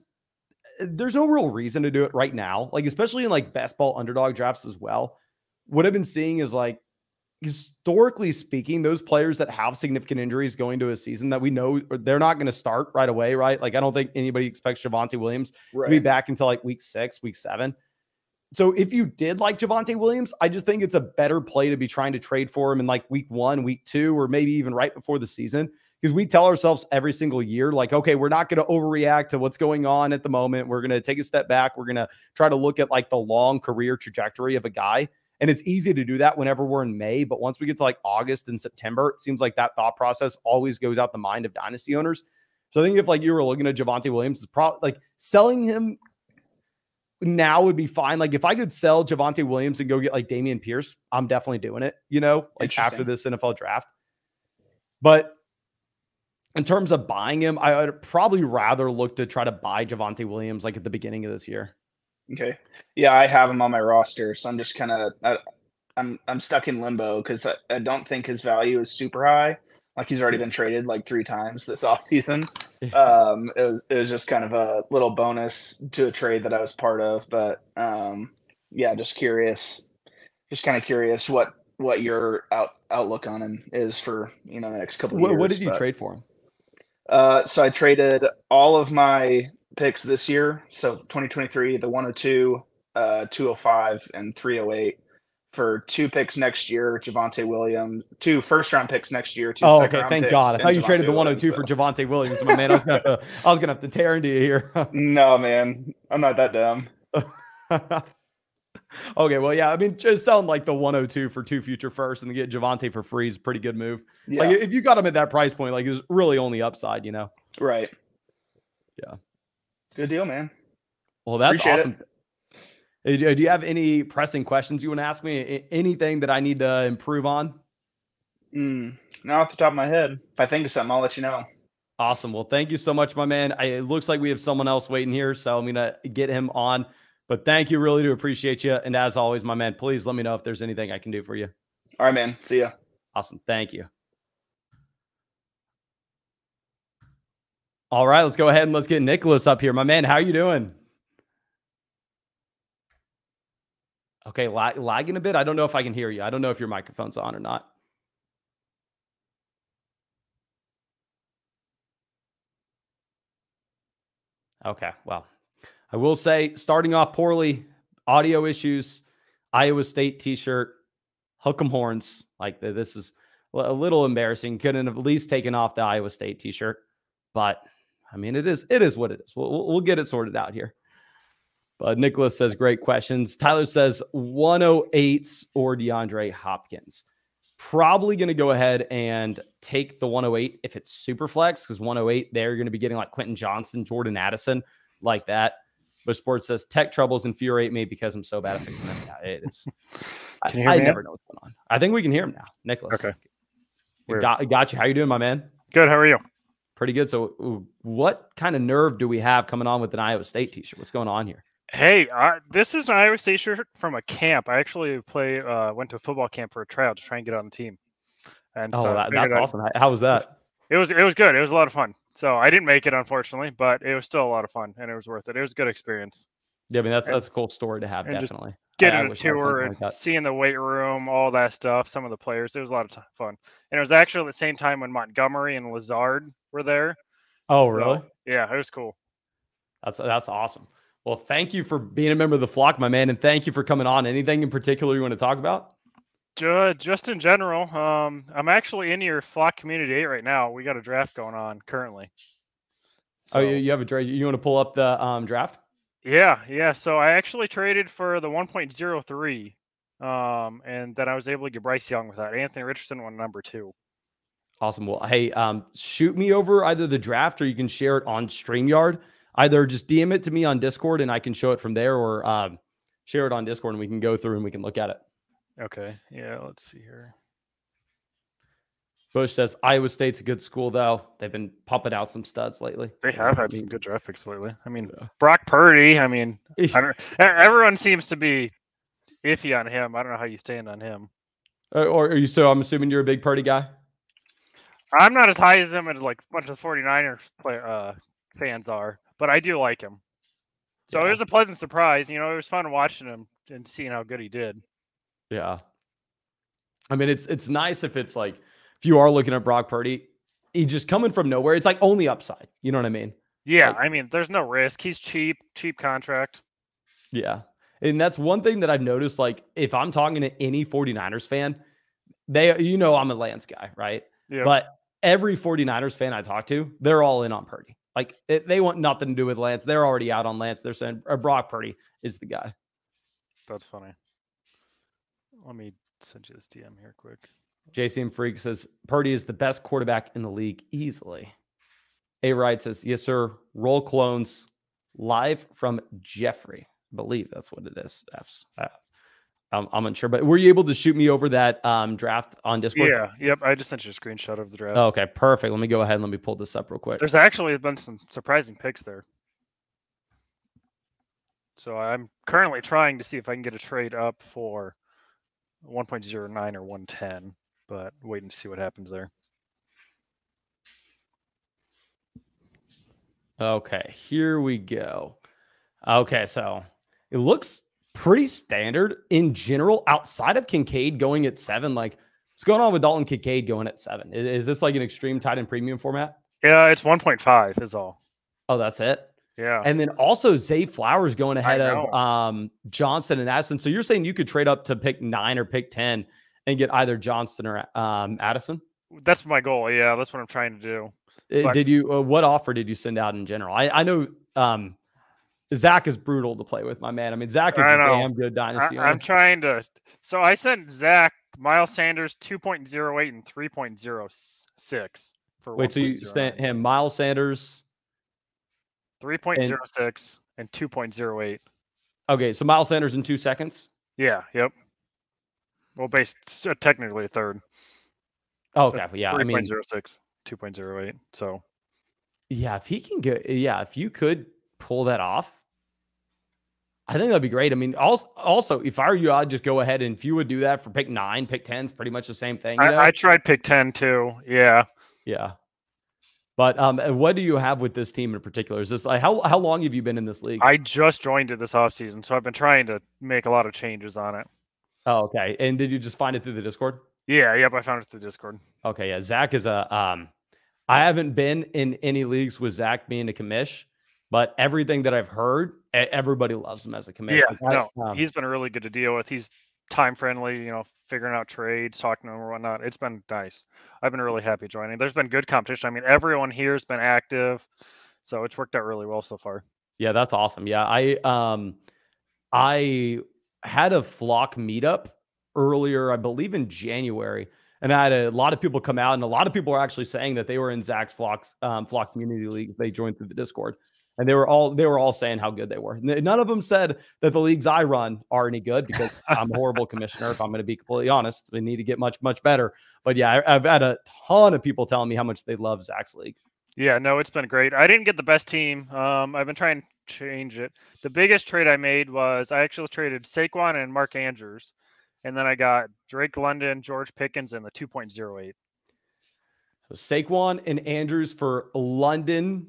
[SPEAKER 1] there's no real reason to do it right now. Like, especially in like best ball underdog drafts as well. What I've been seeing is like, historically speaking, those players that have significant injuries going to a season that we know they're not going to start right away, right? Like, I don't think anybody expects Javonte Williams to be back until like week 6, week 7. So if you did like Javonte Williams, I just think it's a better play to be trying to trade for him in like week 1, week 2, or maybe even right before the season. Because we tell ourselves every single year, like, okay, we're not going to overreact to what's going on at the moment. We're going to take a step back. We're going to try to look at like the long career trajectory of a guy. And it's easy to do that whenever we're in May. But once we get to like August and September, it seems like that thought process always goes out the mind of dynasty owners. So I think if like you were looking at Javonte Williams, it's probably like selling him now would be fine. Like if I could sell Javonte Williams and go get like Damian Pierce, I'm definitely doing it, you know, like after this NFL draft. But in terms of buying him, I would probably rather look to try to buy Javonte Williams like at the beginning of this year.
[SPEAKER 3] Okay. Yeah, I have him on my roster, so I'm just kind of I'm stuck in limbo because I don't think his value is super high. Like he's already been traded like 3 times this offseason. It was just kind of a little bonus to a trade that I was part of, but yeah, just kind of curious what your outlook on him is for the next couple of years.
[SPEAKER 1] What did you trade for him?
[SPEAKER 3] So I traded all of my picks this year, so 2023, the 102, 205, and 308 for 2 picks next year, Javonte Williams, 2 first-round picks next year, 2 second-round
[SPEAKER 1] thank
[SPEAKER 3] picks.
[SPEAKER 1] God. I thought you traded the 102
[SPEAKER 3] Williams,
[SPEAKER 1] for Javonte Williams, my man. I was gonna have to tear into you here.
[SPEAKER 3] No, man, I'm not that dumb.
[SPEAKER 1] Okay, well, yeah, I mean, just selling like the 102 for 2 future firsts and to get Javonte for free is a pretty good move. Yeah. Like if you got him at that price point, like it was really only upside, you know?
[SPEAKER 3] Right.
[SPEAKER 1] Yeah.
[SPEAKER 3] Good deal, man.
[SPEAKER 1] Well, that's awesome. Do you have any pressing questions you want to ask me? Anything that I need to improve on?
[SPEAKER 3] Not off the top of my head. If I think of something, I'll let you know.
[SPEAKER 1] Awesome. Well, thank you so much, my man. It looks like we have someone else waiting here, so I'm going to get him on. But thank you. Really do appreciate you. And as always, my man, please let me know if there's anything I can do for you.
[SPEAKER 3] All right, man. See ya.
[SPEAKER 1] Awesome. Thank you. All right, let's go ahead and let's get Nicholas up here. My man, how you doing? Okay, lagging a bit. I don't know if I can hear you. I don't know if your microphone's on or not. Okay, well, I will say starting off poorly, audio issues, Iowa State t-shirt, hook 'em horns. Like this is a little embarrassing. Couldn't have at least taken off the Iowa State t-shirt, but I mean, it is what it is. We'll get it sorted out here. But Nicholas says, great questions. Tyler says 108s or DeAndre Hopkins. Probably going to go ahead and take the 108 if it's super flex, because 108, they're going to be getting like Quentin Johnson, Jordan Addison, like that. But Sports says tech troubles infuriate me because I'm so bad at fixing them. Yeah, it is. I never know what's going on. I think we can hear him now. Nicholas.
[SPEAKER 2] Okay.
[SPEAKER 1] Got you. How you doing, my man?
[SPEAKER 2] Good. How are you?
[SPEAKER 1] Pretty good. So what kind of nerve do we have coming on with an Iowa State t-shirt? What's going on here?
[SPEAKER 4] Hey, this is an Iowa State shirt from a camp. I actually went to a football camp for a tryout to try and get on the team. And so
[SPEAKER 1] that's awesome. How was that?
[SPEAKER 4] It was good. It was a lot of fun. So I didn't make it, unfortunately, but it was still a lot of fun, and it was worth it. It was a good experience.
[SPEAKER 1] Yeah, I mean, that's a cool story to have, definitely.
[SPEAKER 4] Getting a tour and seeing the weight room, all that stuff, some of the players. It was a lot of fun. And it was actually at the same time when Montgomery and Lazard were there.
[SPEAKER 1] Oh, really?
[SPEAKER 4] Yeah, it was cool.
[SPEAKER 1] That's awesome. Well, thank you for being a member of the flock, my man, and thank you for coming on. Anything in particular you want to talk about?
[SPEAKER 4] Just in general, I'm actually in your flock community 8 right now. We got a draft going on currently.
[SPEAKER 1] So, oh, you have a draft? You want to pull up the draft?
[SPEAKER 4] Yeah. So I actually traded for the 1.03, and then I was able to get Bryce Young with that. Anthony Richardson went number 2.
[SPEAKER 1] Awesome. Well, hey, shoot me over either the draft or you can share it on StreamYard. Either just DM it to me on Discord and I can show it from there, or share it on Discord and we can go through and we can look at it.
[SPEAKER 4] Okay. Yeah, let's see here.
[SPEAKER 1] Bush says Iowa State's a good school, though. They've been pumping out some studs lately.
[SPEAKER 4] They have had some good draft picks lately. I mean, Brock Purdy, I mean, everyone seems to be iffy on him. I don't know how you stand on him.
[SPEAKER 1] Or are you? So I'm assuming you're a big Purdy guy?
[SPEAKER 4] I'm not as high as him as like a bunch of 49ers fans are, but I do like him. So It was a pleasant surprise. You know, it was fun watching him and seeing how good he did.
[SPEAKER 1] Yeah. I mean, it's nice if it's like, if you are looking at Brock Purdy, he just coming from nowhere. It's like only upside. You know what I mean?
[SPEAKER 4] Yeah.
[SPEAKER 1] Like,
[SPEAKER 4] I mean, there's no risk. He's cheap contract.
[SPEAKER 1] Yeah. And that's one thing that I've noticed. Like, if I'm talking to any 49ers fan, I'm a Lance guy, right?
[SPEAKER 4] Yeah.
[SPEAKER 1] But every 49ers fan I talk to, they're all in on Purdy. Like, they want nothing to do with Lance. They're already out on Lance. They're saying Brock Purdy is the guy.
[SPEAKER 4] That's funny. Let me send you this DM here quick.
[SPEAKER 1] JCM Freak says Purdy is the best quarterback in the league easily. A Wright says, yes, sir. Roll clones live from Jeffrey. I believe that's what it is. I'm unsure, but were you able to shoot me over that draft on Discord?
[SPEAKER 4] Yeah. Yep. I just sent you a screenshot of the draft.
[SPEAKER 1] Oh, okay. Perfect. Let me go ahead and let me pull this up real quick.
[SPEAKER 4] There's actually been some surprising picks there. So I'm currently trying to see if I can get a trade up for 1.09 or 110, but waiting to see what happens there.
[SPEAKER 1] Okay, here we go. Okay, so it looks pretty standard in general outside of Kincaid going at 7. Like, what's going on with Dalton Kincaid going at 7? Is this like an extreme tight end premium format?
[SPEAKER 4] Yeah, it's 1.5 is all.
[SPEAKER 1] Oh, that's it?
[SPEAKER 4] Yeah.
[SPEAKER 1] And then also Zay Flowers going ahead of Johnson and Addison. So you're saying you could trade up to pick 9 or pick 10 and get either Johnston or Addison?
[SPEAKER 4] That's my goal. Yeah, that's what I'm trying to do.
[SPEAKER 1] Did you? What offer did you send out in general? I know Zach is brutal to play with, my man. I mean, Zach is a damn good dynasty.
[SPEAKER 4] I'm trying to. So I sent Zach Miles Sanders 2.08 and 3.06 for.
[SPEAKER 1] Wait, so you sent him Miles Sanders
[SPEAKER 4] 3.06 and 2.08.
[SPEAKER 1] Okay, so Miles Sanders in 2 seconds.
[SPEAKER 4] Yeah. Yep. Well, technically a third.
[SPEAKER 1] Oh, okay. Yeah.
[SPEAKER 4] 3.06, 2.08. So.
[SPEAKER 1] Yeah, if he can get. Yeah, if you could pull that off, I think that'd be great. I mean, also, if I were you, I'd just go ahead and if you would do that for pick 9, pick 10 is pretty much the same thing.
[SPEAKER 4] I tried pick 10 too. Yeah.
[SPEAKER 1] Yeah. But what do you have with this team in particular? Is this like how long have you been in this league?
[SPEAKER 4] I just joined it this offseason, so I've been trying to make a lot of changes on it.
[SPEAKER 1] Oh, okay. And did you just find it through the Discord?
[SPEAKER 4] Yeah, yep, I found it through Discord.
[SPEAKER 1] Okay, yeah. Zach is I haven't been in any leagues with Zach being a commish, but everything that I've heard, everybody loves him as a commish.
[SPEAKER 4] Yeah, he's been really good to deal with. He's time friendly, figuring out trades, talking to him or whatnot. It's been nice. I've been really happy joining. There's been good competition. I mean, everyone here has been active, so it's worked out really well so far.
[SPEAKER 1] Yeah, that's awesome. Yeah, I had a flock meetup earlier, I believe in January, and I had a lot of people come out, and a lot of people are actually saying that they were in Zach's flock community league. They joined through the Discord, and they were all saying how good they were. None of them said that the leagues I run are any good because I'm a horrible commissioner. If I'm going to be completely honest, we need to get much better. But yeah, I've had a ton of people telling me how much they love Zach's league.
[SPEAKER 4] Yeah, no, it's been great. I didn't get the best team. I've been trying to change it. The biggest trade I made was I actually traded Saquon and Mark Andrews, and then I got Drake London, George Pickens, and the 2.08.
[SPEAKER 1] So Saquon and Andrews for London,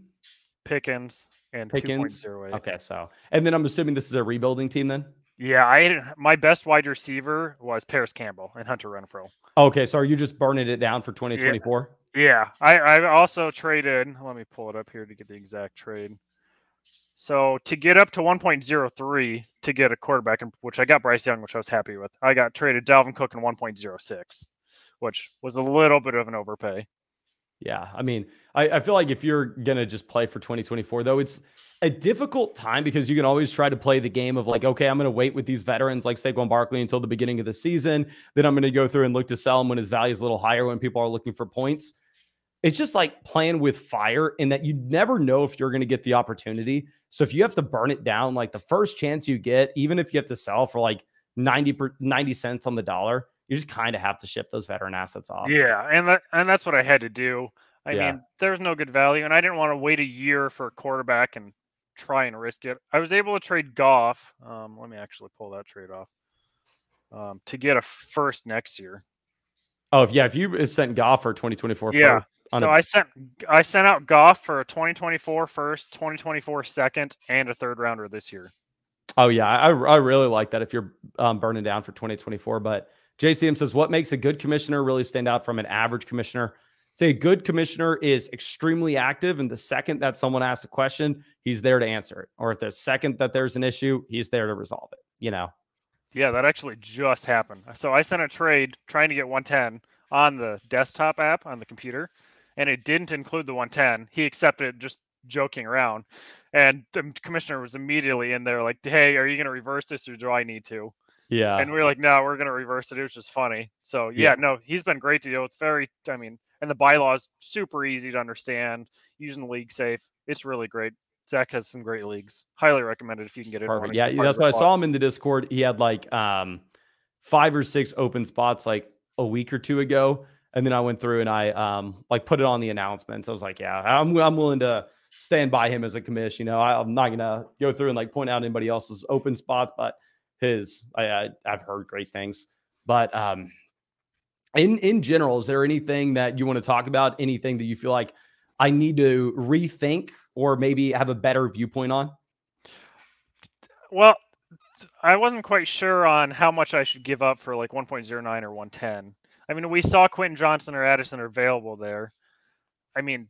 [SPEAKER 4] Pickens, and 2.08.
[SPEAKER 1] Okay, so and then I'm assuming this is a rebuilding team then.
[SPEAKER 4] Yeah, my best wide receiver was Paris Campbell and Hunter Renfrow.
[SPEAKER 1] Okay, so are you just burning it down for 2024?
[SPEAKER 4] Yeah. I also traded. Let me pull it up here to get the exact trade. So to get up to 1.03 to get a quarterback, which I got Bryce Young, which I was happy with. I got traded Dalvin Cook in 1.06, which was a little bit of an overpay.
[SPEAKER 1] Yeah, I mean, I feel like if you're gonna just play for 2024, though, it's a difficult time because you can always try to play the game of like, okay, I'm going to wait with these veterans like Saquon Barkley until the beginning of the season. Then I'm going to go through and look to sell him when his value is a little higher when people are looking for points. It's just like playing with fire in that you never know if you're going to get the opportunity. So if you have to burn it down, like the first chance you get, even if you have to sell for like 90 cents on the dollar, you just kind of have to ship those veteran assets off.
[SPEAKER 4] Yeah, and that's what I had to do. I mean, there's no good value, and I didn't want to wait a year for a quarterback and try and risk it. I was able to trade Goff. Let me actually pull that trade off to get a first next year.
[SPEAKER 1] Oh, if you sent Goff for 2024
[SPEAKER 4] first. So I sent out Goff for a 2024 first, 2024 second, and a third rounder this year.
[SPEAKER 1] Oh yeah, I really like that if you're burning down for 2024. But JCM says, what makes a good commissioner really stand out from an average commissioner? Say a good commissioner is extremely active, and the second that someone asks a question, he's there to answer it. Or if the second that there's an issue, he's there to resolve it.
[SPEAKER 4] Yeah, that actually just happened. So I sent a trade trying to get 110 on the desktop app on the computer, and it didn't include the 110. He accepted it, just joking around, and the commissioner was immediately in there like, hey, are you going to reverse this or do I need to?
[SPEAKER 1] Yeah.
[SPEAKER 4] And we were like, no, we're going to reverse it. It was just funny. So no, he's been great to deal with. And the bylaws super easy to understand, using League Safe. It's really great. Zach has some great leagues. Highly recommended if you can get it.
[SPEAKER 1] Perfect. Yeah, that's what I saw him in the Discord. He had like 5 or 6 open spots like a week or two ago. And then I went through and I like put it on the announcements. I was like, yeah, I'm willing to stand by him as a commish. I'm not gonna go through and like point out anybody else's open spots, but I've heard great things. But in general, is there anything that you want to talk about? Anything that you feel like I need to rethink or maybe have a better viewpoint on?
[SPEAKER 4] Well, I wasn't quite sure on how much I should give up for like 1.09 or 110. I mean, we saw Quentin Johnson or Addison available there. I mean,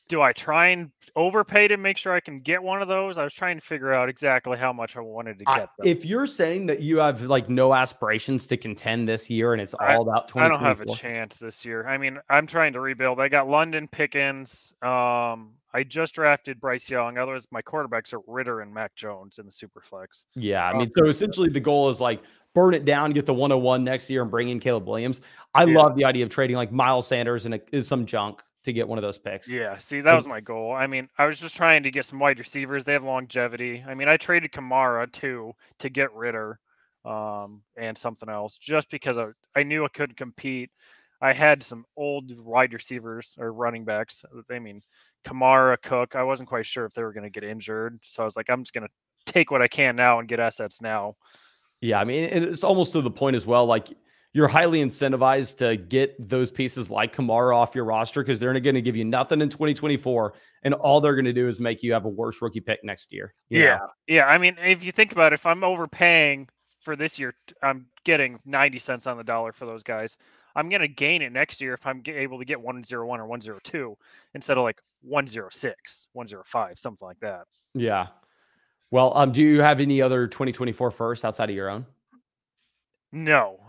[SPEAKER 4] do I try and overpay to make sure I can get one of those? I was trying to figure out exactly how much I wanted to get them.
[SPEAKER 1] If you're saying that you have like no aspirations to contend this year and it's all about 2024.
[SPEAKER 4] I don't have a chance this year. I mean, I'm trying to rebuild. I got London, Pickens. I just drafted Bryce Young. Otherwise, my quarterbacks are Ritter and Mac Jones in the Superflex.
[SPEAKER 1] Yeah, I mean, so essentially the goal is like burn it down, get the 101 next year and bring in Caleb Williams. I love the idea of trading like Miles Sanders and some junk to get one of those picks.
[SPEAKER 4] Yeah, see, that was my goal. I mean, I was just trying to get some wide receivers. They have longevity. I mean, I traded Kamara too to get Ritter and something else just because I knew I could compete. I had some old wide receivers or running backs. I mean, Kamara, Cook. I wasn't quite sure if they were going to get injured. So I was like, I'm just going to take what I can now and get assets now.
[SPEAKER 1] Yeah, I mean, it's almost to the point as well. Like, you're highly incentivized to get those pieces like Kamara off your roster because they're going to give you nothing in 2024, and all they're going to do is make you have a worse rookie pick next year.
[SPEAKER 4] Yeah. I mean, if you think about it, if I'm overpaying for this year, I'm getting 90 cents on the dollar for those guys. I'm going to gain it next year if I'm able to get 101 or 102 instead of like 106, 105, something like that.
[SPEAKER 1] Yeah. Well, do you have any other 2024 first outside of your own?
[SPEAKER 4] No.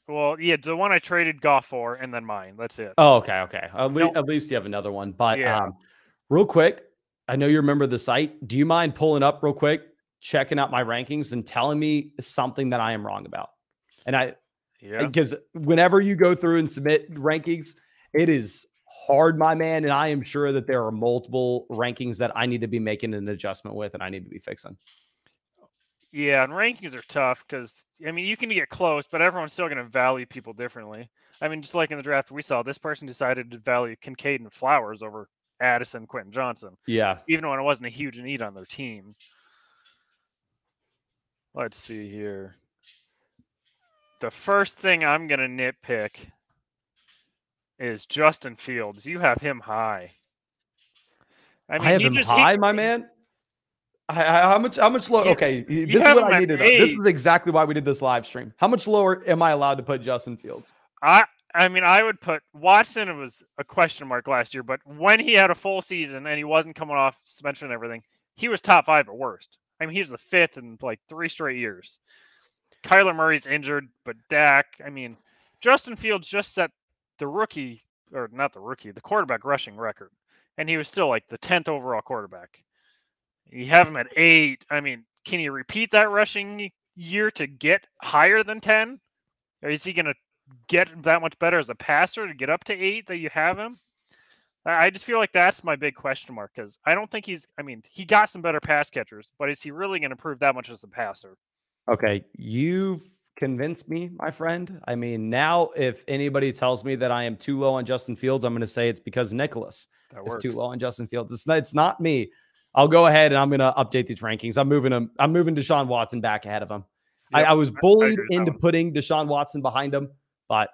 [SPEAKER 4] Well, yeah, the one I traded Goff for, and then mine. That's it.
[SPEAKER 1] Oh, okay. At least you have another one. But real quick, I know you remember the site. Do you mind pulling up real quick, checking out my rankings, and telling me something that I am wrong about? And because whenever you go through and submit rankings, it is hard, my man. And I am sure that there are multiple rankings that I need to be making an adjustment with, and I need to be fixing.
[SPEAKER 4] Yeah, and rankings are tough because, I mean, you can get close, but everyone's still going to value people differently. I mean, just like in the draft we saw, this person decided to value Kincaid and Flowers over Addison, Quentin Johnson.
[SPEAKER 1] Yeah.
[SPEAKER 4] Even when it wasn't a huge need on their team. Let's see here. The first thing I'm going to nitpick is Justin Fields. You have him high.
[SPEAKER 1] I have him high, my man. How much lower? Okay, this is what I needed. This is exactly why we did this live stream. How much lower am I allowed to put Justin Fields?
[SPEAKER 4] I mean, I would put Watson. It was a question mark last year, but when he had a full season and he wasn't coming off suspension and everything, he was top 5 at worst. I mean, he was the 5th in like 3 straight years. Kyler Murray's injured, but Dak. I mean, Justin Fields just set the quarterback rushing record, and he was still like the 10th overall quarterback. You have him at 8. I mean, can you repeat that rushing year to get higher than 10? Or is he going to get that much better as a passer to get up to 8 that you have him? I just feel like that's my big question mark because I don't think he got some better pass catchers, but is he really going to prove that much as a passer?
[SPEAKER 1] Okay, you've convinced me, my friend. I mean, now if anybody tells me that I am too low on Justin Fields, I'm going to say it's because Nicholas is too low on Justin Fields. It's not me. I'll go ahead and I'm going to update these rankings. I'm moving Deshaun Watson back ahead of him. Yep, I was bullied into putting Deshaun Watson behind him, but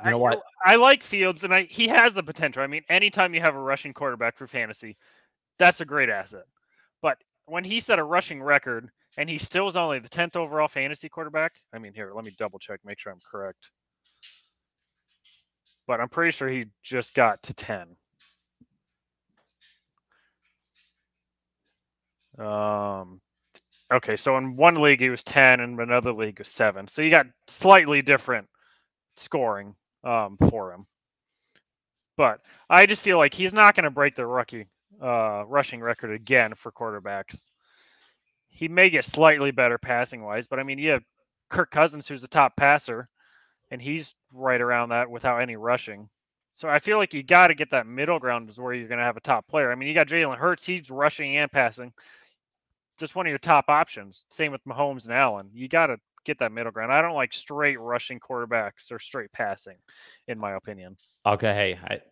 [SPEAKER 1] you know what?
[SPEAKER 4] I like Fields, and he has the potential. I mean, anytime you have a rushing quarterback for fantasy, that's a great asset. But when he set a rushing record, and he still is only the 10th overall fantasy quarterback, I mean, here, let me double check, make sure I'm correct. But I'm pretty sure he just got to 10. Okay, so in one league he was 10, and another league was 7. So you got slightly different scoring for him. But I just feel like he's not going to break the rookie rushing record again for quarterbacks. He may get slightly better passing wise, but I mean, you have Kirk Cousins, who's a top passer, and he's right around that without any rushing. So I feel like you got to get that middle ground is where you're going to have a top player. I mean, you got Jalen Hurts, he's rushing and passing. Just one of your top options. Same with Mahomes and Allen. You got to get that middle ground. I don't like straight rushing quarterbacks or straight passing, in my opinion.
[SPEAKER 1] Okay, hey,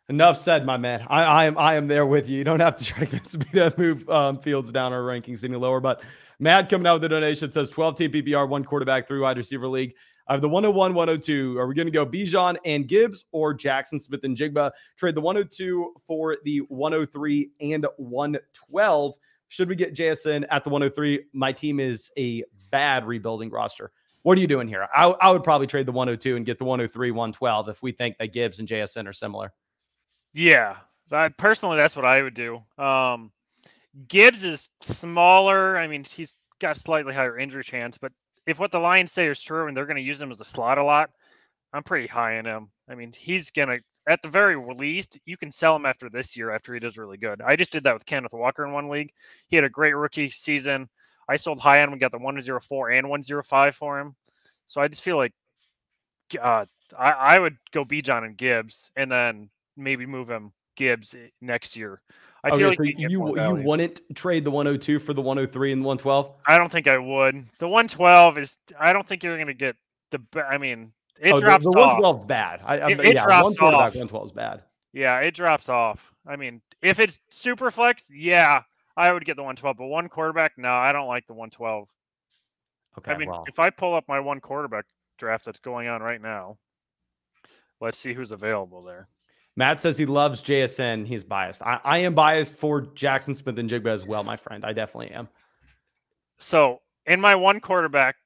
[SPEAKER 1] enough said, my man. I am there with you. You don't have to try to convince me to move Fields down our rankings any lower. But Matt coming out with the donation says 12 team PPR, 1 quarterback, 3 wide receiver league. I have the 101, 102. Are we going to go Bijan and Gibbs or Jackson Smith and Jigba? Trade the 102 for the 103 and 112. Should we get JSN at the 103? My team is a bad rebuilding roster. What are you doing here? I would probably trade the 102 and get the 103, 112 if we think that Gibbs and JSN are similar.
[SPEAKER 4] Yeah, personally, that's what I would do. Gibbs is smaller. I mean, he's got slightly higher injury chance, but if what the Lions say is true and they're going to use him as a slot a lot, I'm pretty high on him. I mean, he's going to, at the very least, you can sell him after this year after he does really good. I just did that with Kenneth Walker in one league. He had a great rookie season. I sold high on him and got the 104 and 105 for him. So I just feel like I would go Bijan and Gibbs and then maybe move him Gibbs next year. I feel like
[SPEAKER 1] so you wouldn't trade the 102 for the 103 and 112?
[SPEAKER 4] I don't think I would. The 112 is, I don't think you're going to get I mean, it drops off.
[SPEAKER 1] The 112 is bad.
[SPEAKER 4] It
[SPEAKER 1] drops off. 112 is bad.
[SPEAKER 4] Yeah, it drops off. I mean, if it's super flex, yeah, I would get the 112. But one quarterback, no, I don't like the 112.
[SPEAKER 1] Okay,
[SPEAKER 4] I mean,
[SPEAKER 1] well,
[SPEAKER 4] if I pull up my one quarterback draft that's going on right now, let's see who's available there.
[SPEAKER 1] Matt says he loves JSN. He's biased. I am biased for Jackson Smith and Jigba as well, my friend. I definitely am.
[SPEAKER 4] So in my one quarterback,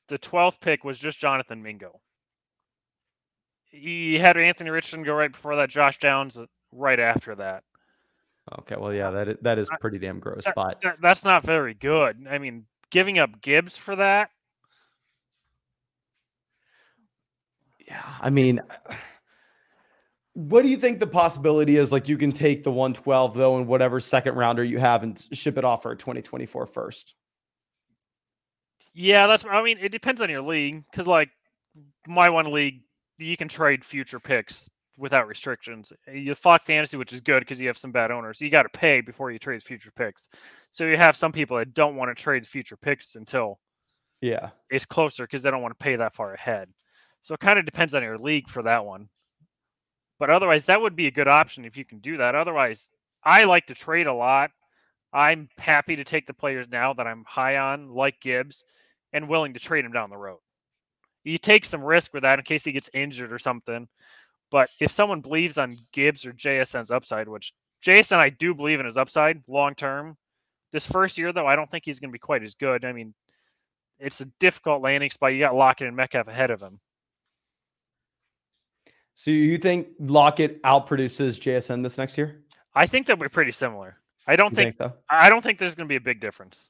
[SPEAKER 4] the 12th pick was just Jonathan Mingo. He had Anthony Richardson go right before that, Josh Downs right after that.
[SPEAKER 1] Okay, well, yeah, that is pretty damn gross, but
[SPEAKER 4] That's not very good. I mean, giving up Gibbs for that.
[SPEAKER 1] yeah, I mean, what do you think the possibility is? Like, you can take the 112 though, and whatever second rounder you have, and ship it off for a 2024 first.
[SPEAKER 4] Yeah, I mean, it depends on your league, because like my one league, you can trade future picks without restrictions. You fuck fantasy, which is good because you have some bad owners. You got to pay before you trade future picks. So you have some people that don't want to trade future picks until it's closer because they don't want to pay that far ahead. So it kind of depends on your league for that one. But otherwise, that would be a good option if you can do that. Otherwise, I like to trade a lot. I'm happy to take the players now that I'm high on, like Gibbs, and willing to trade him down the road. You take some risk with that in case he gets injured or something. But if someone believes on Gibbs or JSN's upside, which JSN I do believe in his upside long term, this first year though I don't think he's going to be quite as good. I mean, it's a difficult landing spot. You got Lockett and Metcalf ahead of him.
[SPEAKER 1] So you think Lockett outproduces JSN this next year?
[SPEAKER 4] I think they'll be pretty similar. I don't think
[SPEAKER 1] so?
[SPEAKER 4] I don't think there's going to be a big difference.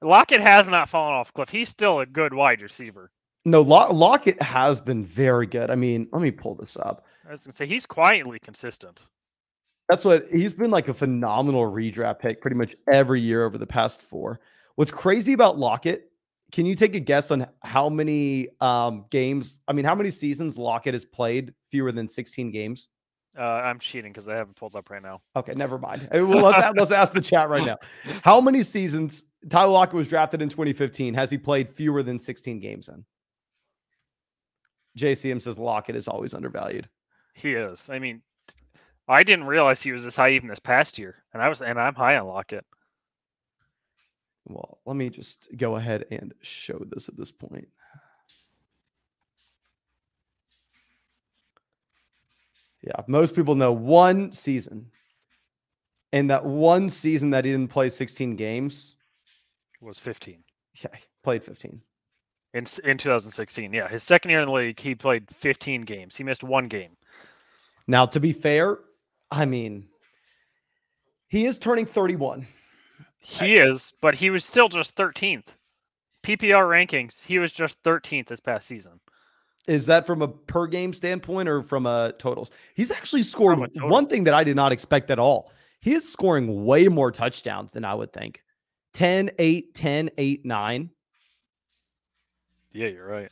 [SPEAKER 4] Lockett has not fallen off a cliff. He's still a good wide receiver.
[SPEAKER 1] No, Lockett has been very good. I mean, let me pull this up.
[SPEAKER 4] I was going to say he's quietly consistent.
[SPEAKER 1] That's what he's been, like a phenomenal redraft pick pretty much every year over the past 4. What's crazy about Lockett, can you take a guess on how many games, I mean, how many seasons Lockett has played fewer than 16 games?
[SPEAKER 4] I'm cheating because I haven't pulled up right now.
[SPEAKER 1] Okay, never mind. Well, let's ask the chat right now. How many seasons Tyler Lockett was drafted in 2015 has he played fewer than 16 games in? JCM says Lockett is always undervalued.
[SPEAKER 4] He is. I mean, I didn't realize he was this high even this past year, and I'm high on Lockett.
[SPEAKER 1] Well, let me just go ahead and show this at this point. Yeah, most people know one season. And that one season that he didn't play 16 games
[SPEAKER 4] was 15.
[SPEAKER 1] Yeah, played 15.
[SPEAKER 4] In 2016, yeah. His second year in the league, he played 15 games. He missed one game.
[SPEAKER 1] Now, to be fair, I mean, he is turning 31.
[SPEAKER 4] He is, but he was still just 13th. PPR rankings, he was just 13th this past season.
[SPEAKER 1] Is that from a per game standpoint or from a totals? He's actually scored one thing that I did not expect at all. He is scoring way more touchdowns than I would think. 10, 8, 10, 8, 9.
[SPEAKER 4] Yeah, you're right.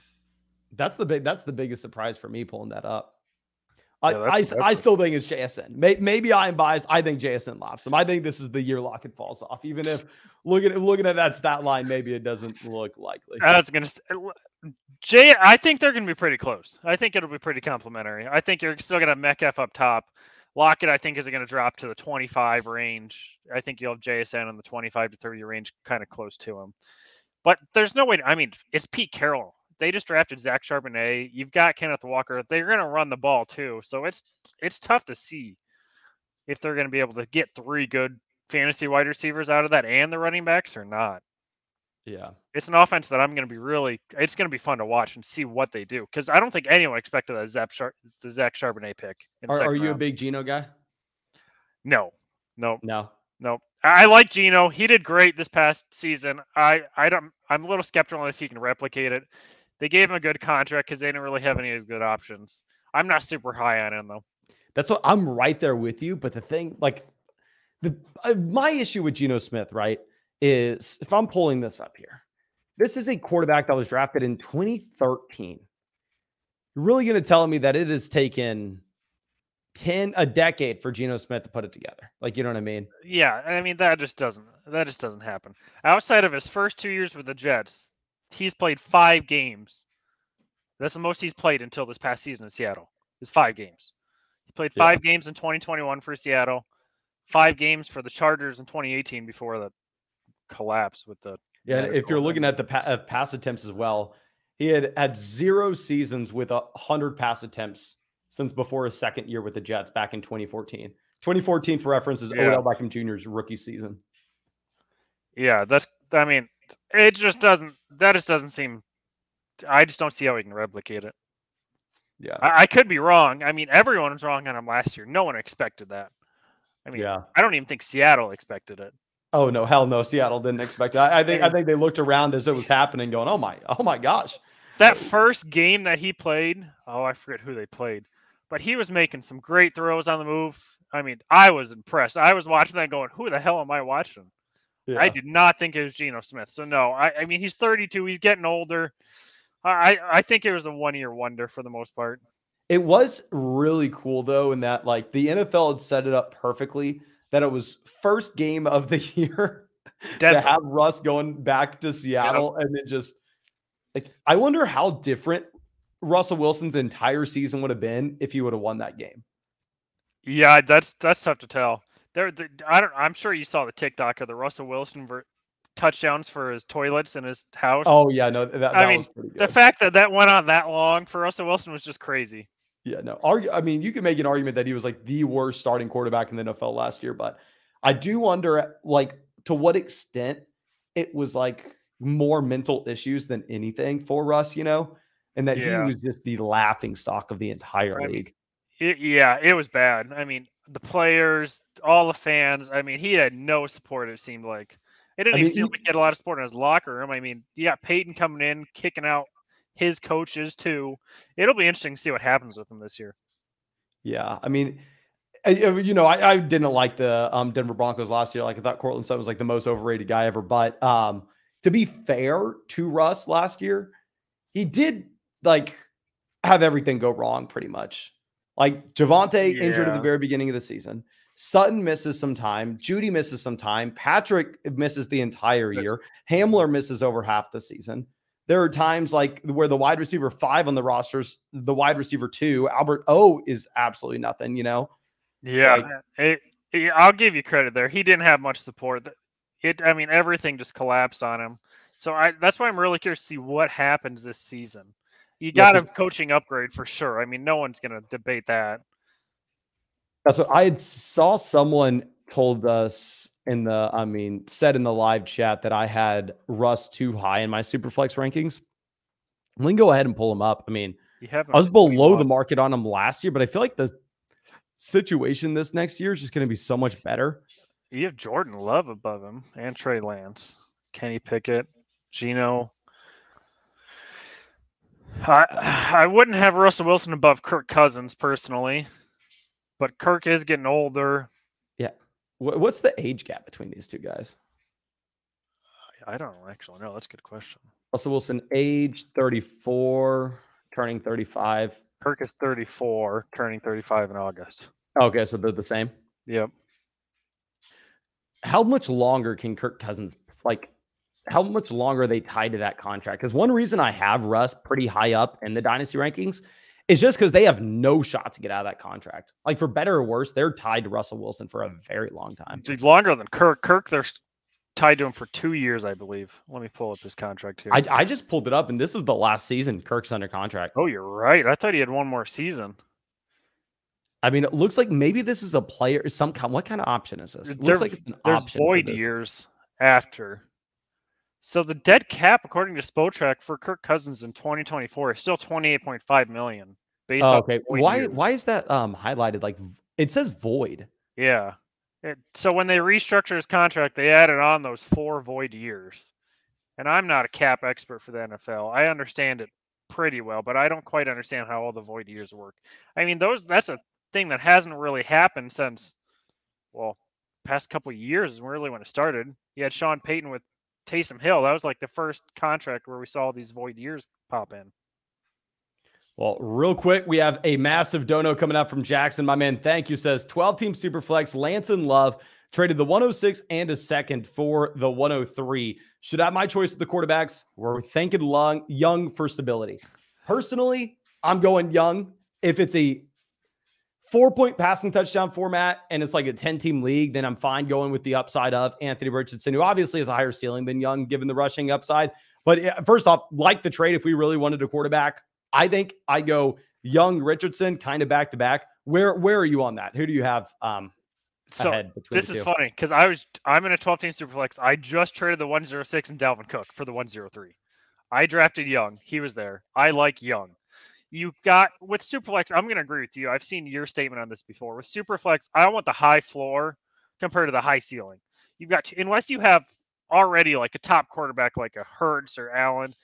[SPEAKER 1] That's the biggest surprise for me pulling that up.
[SPEAKER 4] Yeah,
[SPEAKER 1] I still think it's JSN. Maybe I'm biased. I think JSN laps him. I think this is the year Lockett falls off. Even if looking at that stat line, maybe it doesn't look likely.
[SPEAKER 4] I think they're going to be pretty close. I think it'll be pretty complimentary. I think you're still going to have Metcalf up top. Lockett, I think, is going to drop to the 25 range. I think you'll have JSN in the 25 to 30 range, kind of close to him. But there's no way. I mean, it's Pete Carroll. They just drafted Zach Charbonnet. You've got Kenneth Walker. They're going to run the ball too. So it's tough to see if they're going to be able to get 3 good fantasy wide receivers out of that and the running backs or not.
[SPEAKER 1] Yeah.
[SPEAKER 4] It's an offense that I'm going to be it's going to be fun to watch and see what they do. Because I don't think anyone expected the Zach Charbonnet pick.
[SPEAKER 1] Are you a big Geno guy?
[SPEAKER 4] No.
[SPEAKER 1] I
[SPEAKER 4] like Geno. He did great this past season. I'm a little skeptical if he can replicate it. They gave him a good contract because they didn't really have any good options. I'm not super high on him though.
[SPEAKER 1] That's what I'm right there with you. But the thing, like my issue with Geno Smith, right, is if I'm pulling this up here, this is a quarterback that was drafted in 2013. You're really going to tell me that it has taken a decade for Geno Smith to put it together? Like, you know what I mean?
[SPEAKER 4] Yeah, I mean that just doesn't happen. Outside of his first 2 years with the Jets, he's played 5 games. That's the most he's played until this past season in Seattle. It's 5 games. He played 5 games in 2021 for Seattle, 5 games for the Chargers in 2018 before the collapse with the
[SPEAKER 1] Yeah,
[SPEAKER 4] Yeah,
[SPEAKER 1] and if you're looking at the pass attempts as well, he had 0 seasons with 100 pass attempts since before his second year with the Jets back in 2014. 2014, for reference, is
[SPEAKER 4] yeah,
[SPEAKER 1] Odell Beckham Jr.'s rookie season.
[SPEAKER 4] yeah. I mean, it just doesn't. That just doesn't seem. I just don't see how we can replicate it.
[SPEAKER 1] Yeah,
[SPEAKER 4] I could be wrong. I mean, everyone was wrong on him last year. No one expected that. I mean,
[SPEAKER 1] yeah.
[SPEAKER 4] I don't even think Seattle expected it.
[SPEAKER 1] Oh no, hell no! Seattle didn't expect it. I think they looked around as it was happening, going, "Oh my gosh!"
[SPEAKER 4] That first game that he played, oh, I forget who they played, but he was making some great throws on the move. I mean, I was impressed. I was watching that going, who the hell am I watching? I
[SPEAKER 1] Yeah,
[SPEAKER 4] did not think it was Geno Smith. So no, I mean he's 32. He's getting older. I think it was a 1-year wonder for the most part.
[SPEAKER 1] it was really cool though, in that like the NFL had set it up perfectly that it was first game of the year to
[SPEAKER 4] Denver.
[SPEAKER 1] have Russ going back to Seattle, and then just like I wonder how different Russell Wilson's entire season would have been if he would have won that game.
[SPEAKER 4] Yeah, that's tough to tell. I'm sure you saw the TikTok of the Russell Wilson touchdowns for his toilets in his house.
[SPEAKER 1] Oh yeah, no, that
[SPEAKER 4] I mean,
[SPEAKER 1] was pretty good.
[SPEAKER 4] the fact that went on that long for Russell Wilson was just crazy.
[SPEAKER 1] Yeah, no. I mean, you could make an argument that he was like the worst starting quarterback in the NFL last year, but I do wonder, like, to what extent it was like more mental issues than anything for Russ, and that he was just the laughing stock of the entire league.
[SPEAKER 4] It was bad. I mean, the players, all the fans. I mean, he had no support. It seemed like it didn't even seem like he had a lot of support in his locker room. I mean, you got Peyton coming in, kicking out his coaches too. It'll be interesting to see what happens with him this year.
[SPEAKER 1] Yeah, I mean, I didn't like the Denver Broncos last year. Like I thought Cortland Sutton was like the most overrated guy ever. But to be fair to Russ last year, he did like have everything go wrong pretty much. Like Javonte injured at the very beginning of the season. Sutton misses some time. Judy misses some time. Patrick misses the entire year. Hamler misses over half the season. There are times like where the wide receiver 5 on the rosters, the wide receiver 2, Albert O, is absolutely nothing,
[SPEAKER 4] Yeah, I'll give you credit there. He didn't have much support. I mean, everything just collapsed on him. So that's why I'm really curious to see what happens this season. You got a coaching upgrade for sure. I mean, no one's going to debate that.
[SPEAKER 1] That's what I saw. Someone told us said in the live chat that I had Russ too high in my Superflex rankings. We can go ahead and pull him up. I mean, I was below the market on him last year, but I feel like the situation this next year is just going to be so much better.
[SPEAKER 4] You have Jordan Love above him and Trey Lance, Kenny Pickett, Geno. I wouldn't have Russell Wilson above Kirk Cousins personally, but Kirk is getting older.
[SPEAKER 1] Yeah. What's the age gap between these two guys?
[SPEAKER 4] I don't actually know. That's a good question.
[SPEAKER 1] Russell Wilson, age 34, turning 35.
[SPEAKER 4] Kirk is 34, turning 35 in August.
[SPEAKER 1] Okay, so they're the same?
[SPEAKER 4] Yep.
[SPEAKER 1] How much longer can Kirk Cousins, how much longer are they tied to that contract? Because one reason I have Russ pretty high up in the Dynasty rankings is just because they have no shot to get out of that contract. Like, for better or worse, they're tied to Russell Wilson for a very long time.
[SPEAKER 4] Longer than Kirk. Kirk, they're tied to him for 2 years, I believe. Let me pull up his contract here.
[SPEAKER 1] I just pulled it up, and this is the last season Kirk's under contract.
[SPEAKER 4] Oh, you're right. I thought he had one more season.
[SPEAKER 1] I mean, it looks like maybe this is a player. What kind of option is this? It looks like it's an option.
[SPEAKER 4] There's void years after. So the dead cap, according to Spotrac, for Kirk Cousins in 2024 is still $28.5 million.
[SPEAKER 1] Okay. Why is that highlighted? Like, it says void.
[SPEAKER 4] Yeah. So when they restructured his contract, they added on those 4 void years. And I'm not a cap expert for the NFL. I understand it pretty well, but I don't quite understand how all the void years work. I mean, that's a thing that hasn't really happened since, past couple of years is really when it started. You had Sean Payton with Taysom Hill. That was like the first contract where we saw these void years pop in.
[SPEAKER 1] Well, real quick, we have a massive dono coming out from Jackson. My man, thank you, says 12-team Superflex. Lance and Love traded the 106 and a second for the 103. Should I have my choice of the quarterbacks? We're thinking Young for stability. Personally, I'm going Young. If it's a 4-point passing touchdown format, and it's like a 10-team league, then I'm fine going with the upside of Anthony Richardson, who obviously has a higher ceiling than Young, given the rushing upside. But first off, like the trade, if we really wanted a quarterback, I think I go Young, Richardson, kind of back to back. Where are you on that? Who do you have
[SPEAKER 4] So
[SPEAKER 1] ahead between
[SPEAKER 4] this
[SPEAKER 1] the
[SPEAKER 4] is
[SPEAKER 1] two?
[SPEAKER 4] funny because I'm in a 12-team superflex. I just traded the 106 and Dalvin Cook for the 103. I drafted Young. He was there. I like Young. You got with Superflex, I'm going to agree with you. I've seen your statement on this before. With Superflex, I want the high floor compared to the high ceiling. You've got unless you have already like a top quarterback like a Hurts or Allen,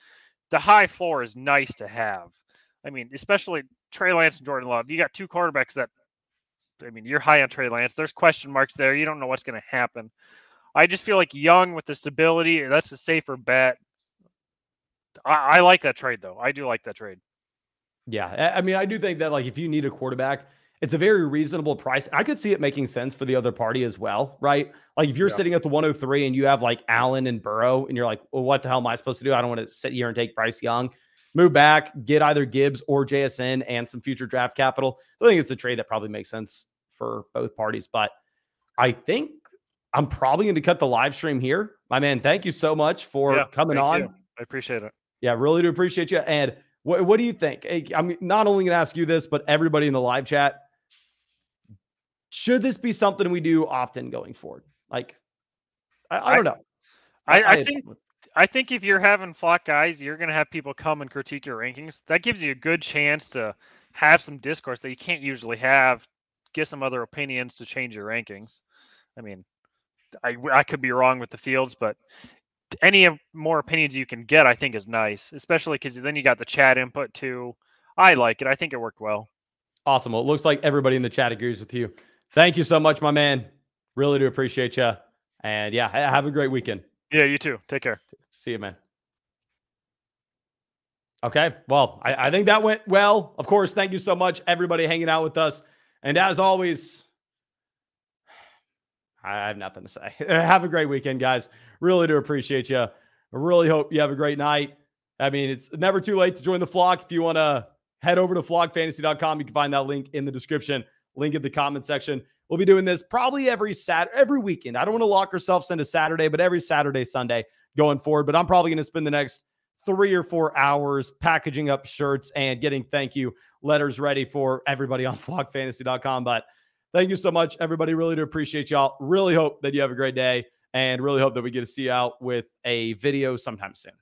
[SPEAKER 4] the high floor is nice to have. I mean, especially Trey Lance and Jordan Love. You got two quarterbacks that, I mean, you're high on Trey Lance. There's question marks there. You don't know what's going to happen. I just feel like Young with the stability, that's a safer bet. I like that trade, though. I do like that trade.
[SPEAKER 1] Yeah. I mean, I do think that, like, if you need a quarterback, it's a very reasonable price. I could see it making sense for the other party as well, right? Like, if you're sitting at the 103 and you have like Allen and Burrow, and you're like, well, what the hell am I supposed to do? I don't want to sit here and take Bryce Young. Move back, get either Gibbs or JSN and some future draft capital. I think it's a trade that probably makes sense for both parties. But I think I'm probably going to cut the live stream here. My man, thank you so much for coming on.
[SPEAKER 4] I appreciate it.
[SPEAKER 1] Yeah, really do appreciate you. And what do you think? I'm not only going to ask you this, but everybody in the live chat. Should this be something we do often going forward? Like, I don't know.
[SPEAKER 4] I think if you're having flock guys, you're going to have people come and critique your rankings. That gives you a good chance to have some discourse that you can't usually have, get some other opinions to change your rankings. I mean, I could be wrong with the fields, but any more opinions you can get, I think, is nice, especially because then you got the chat input too. I like it. I think it worked well.
[SPEAKER 1] Awesome. Well, it looks like everybody in the chat agrees with you. Thank you so much, my man. Really do appreciate you. And yeah, have a great weekend.
[SPEAKER 4] Yeah, you too. Take care.
[SPEAKER 1] See you, man. Okay. Well, I think that went well. Of course, thank you so much, everybody hanging out with us. And as always, I have nothing to say. Have a great weekend, guys. Really do appreciate you. I really hope you have a great night. I mean, it's never too late to join the flock. If you want to head over to flockfantasy.com, you can find that link in the description, link in the comment section. We'll be doing this probably every weekend. I don't want to lock ourselves into Saturday, but every Saturday, Sunday going forward. But I'm probably going to spend the next 3 or 4 hours packaging up shirts and getting thank you letters ready for everybody on flockfantasy.com. But thank you so much, everybody. Really do appreciate y'all. Really hope that you have a great day, and really hope that we get to see you out with a video sometime soon.